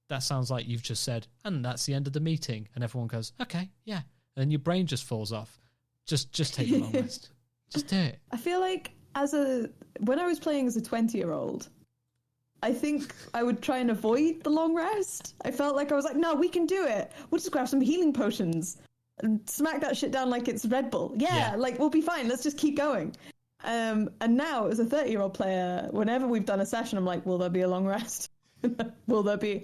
that sounds like you've just said, and that's the end of the meeting. And everyone goes, okay, yeah. And then your brain just falls off. Just take the long rest. Just do it. I feel like when I was playing as a 20-year-old, I think I would try and avoid the long rest. I felt like I was like, no, we can do it. We'll just grab some healing potions and smack that shit down like it's Red Bull. Yeah, like we'll be fine. Let's just keep going. And now as a 30-year-old player, whenever we've done a session, I'm like, will there be a long rest? Will there be?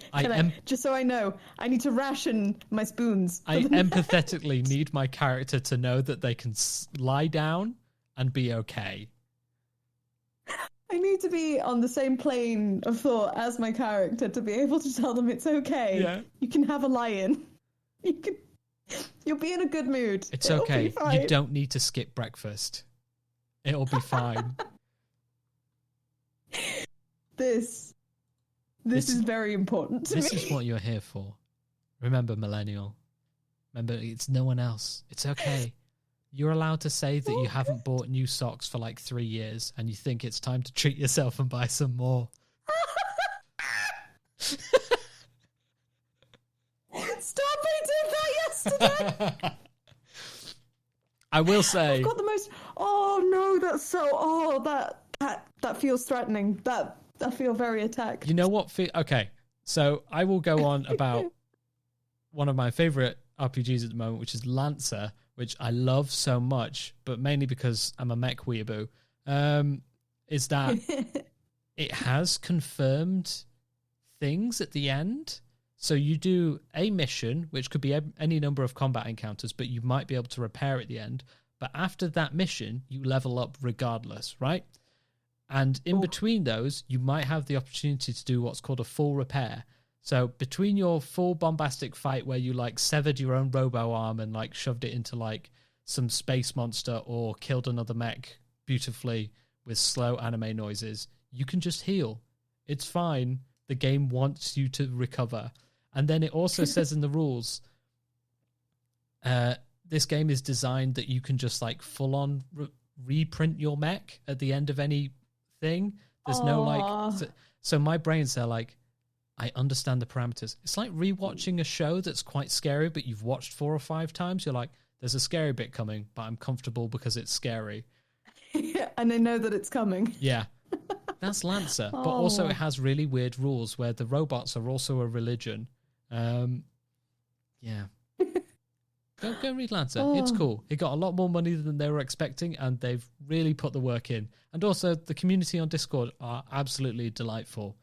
Just so I know, I need to ration my spoons. I empathetically need my character to know that they can lie down and be okay. I need to be on the same plane of thought as my character to be able to tell them it's okay. Yeah. You can have a lie-in. You'll be in a good mood. It'll okay. You don't need to skip breakfast. It'll be fine. This is very important to me. This is what you're here for. Remember, millennial. Remember, it's no one else. It's okay. You're allowed to say that you haven't bought new socks for like 3 years and you think it's time to treat yourself and buy some more. Stop, I did that yesterday. I will say, I've got the most. Oh no, that's so. Oh, that feels threatening. I feel very attacked. You know what? Okay, so I will go on about one of my favorite RPGs at the moment, which is Lancer, which I love so much, but mainly because I'm a mech weeaboo. Is that it has confirmed things at the end. So you do a mission, which could be any number of combat encounters, but you might be able to repair at the end. But after that mission, you level up regardless, right? And in between those, you might have the opportunity to do what's called a full repair. So between your full bombastic fight where you like severed your own robo arm and like shoved it into like some space monster or killed another mech beautifully with slow anime noises, you can just heal. It's fine. The game wants you to recover. And then it also says in the rules, this game is designed that you can just like full on reprint your mech at the end of any thing. There's no like, so my brain's there like, I understand the parameters. It's like rewatching a show that's quite scary, but you've watched 4 or 5 times. You're like, there's a scary bit coming, but I'm comfortable because it's scary. And I know that it's coming. Yeah. That's Lancer. But also it has really weird rules where the robots are also a religion. Yeah. Go read Lancer. It's cool. It got a lot more money than they were expecting, and they've really put the work in. And also the community on Discord are absolutely delightful.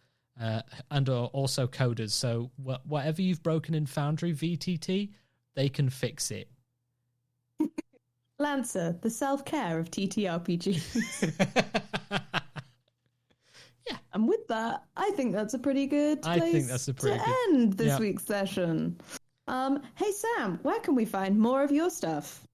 And are also coders. So whatever you've broken in Foundry VTT, they can fix it. Lancer, the self-care of TTRPGs. Yeah. And with that, I think that's a pretty good place to end this week's session. Hey, Sam, where can we find more of your stuff?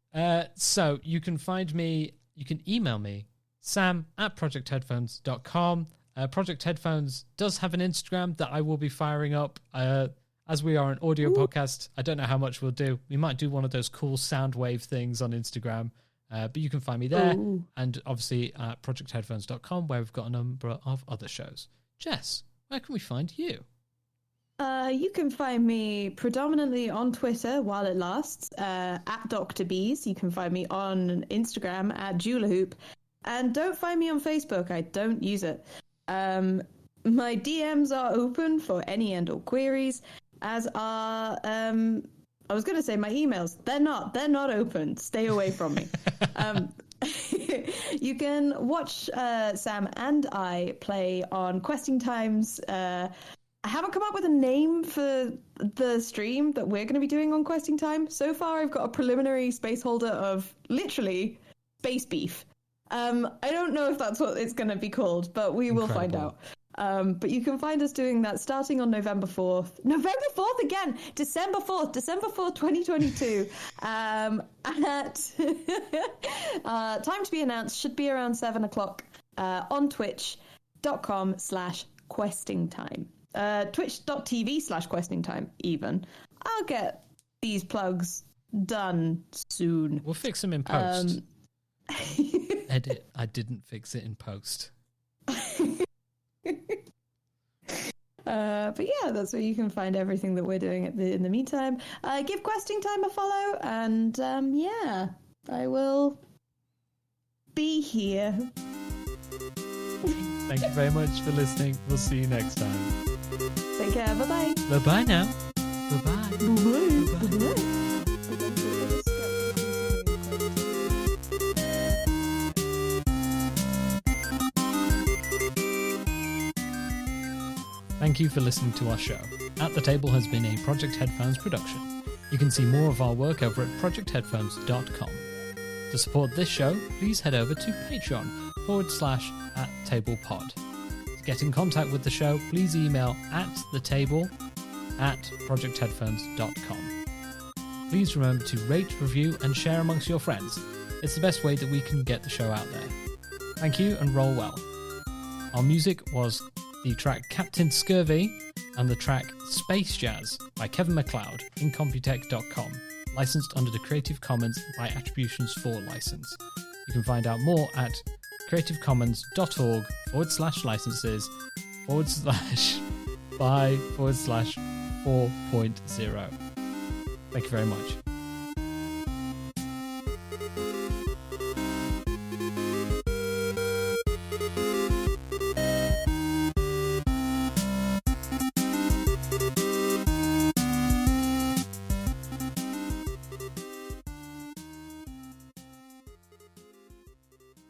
So you can find me, you can email me, sam@projectheadphones.com. Project Headphones does have an Instagram that I will be firing up. As we are an audio podcast, I don't know how much we'll do. We might do one of those cool sound wave things on Instagram. But you can find me there. And obviously at projectheadphones.com, where we've got a number of other shows. Jess, where can we find you? You can find me predominantly on Twitter while it lasts, at Dr. Bees. You can find me on Instagram at Julahoop. And don't find me on Facebook. I don't use it. My DMs are open for any and all queries, as are I was going to say my emails. They're not open. Stay away from me. You can watch Sam and I play on Questing Times. I haven't come up with a name for the stream that we're going to be doing on Questing Time. So far, I've got a preliminary space holder of literally Space Beef. I don't know if that's what it's going to be called, but we will find out. But you can find us doing that starting on November 4th. November 4th again! December 4th, 2022. At time to be announced, should be around 7 o'clock on twitch.com/questingtime. Twitch.tv/questingtime even. I'll get these plugs done soon. We'll fix them in post. Edit. I didn't fix it in post. But yeah, that's where you can find everything that we're doing in the meantime. Give Questing Time a follow, and yeah, I will be here. Thank you very much for listening. We'll see you next time. Take care. Bye-bye. Bye-bye now. Bye-bye. Bye-bye. Bye-bye. Thank you for listening to our show. At the Table has been a Project Headphones production. You can see more of our work over at projectheadphones.com. To support this show, please head over to patreon.com/@tablepod. To get in contact with the show, please email atthetable@projectheadphones.com. Please remember to rate, review, and share amongst your friends. It's the best way that we can get the show out there. Thank you and roll well. Our music was the track Captain Scurvy and the track Space Jazz by Kevin MacLeod in Computech.com, licensed under the Creative Commons by Attributions 4 license. You can find out more at creativecommons.org/licenses/by/4.0. Thank you very much.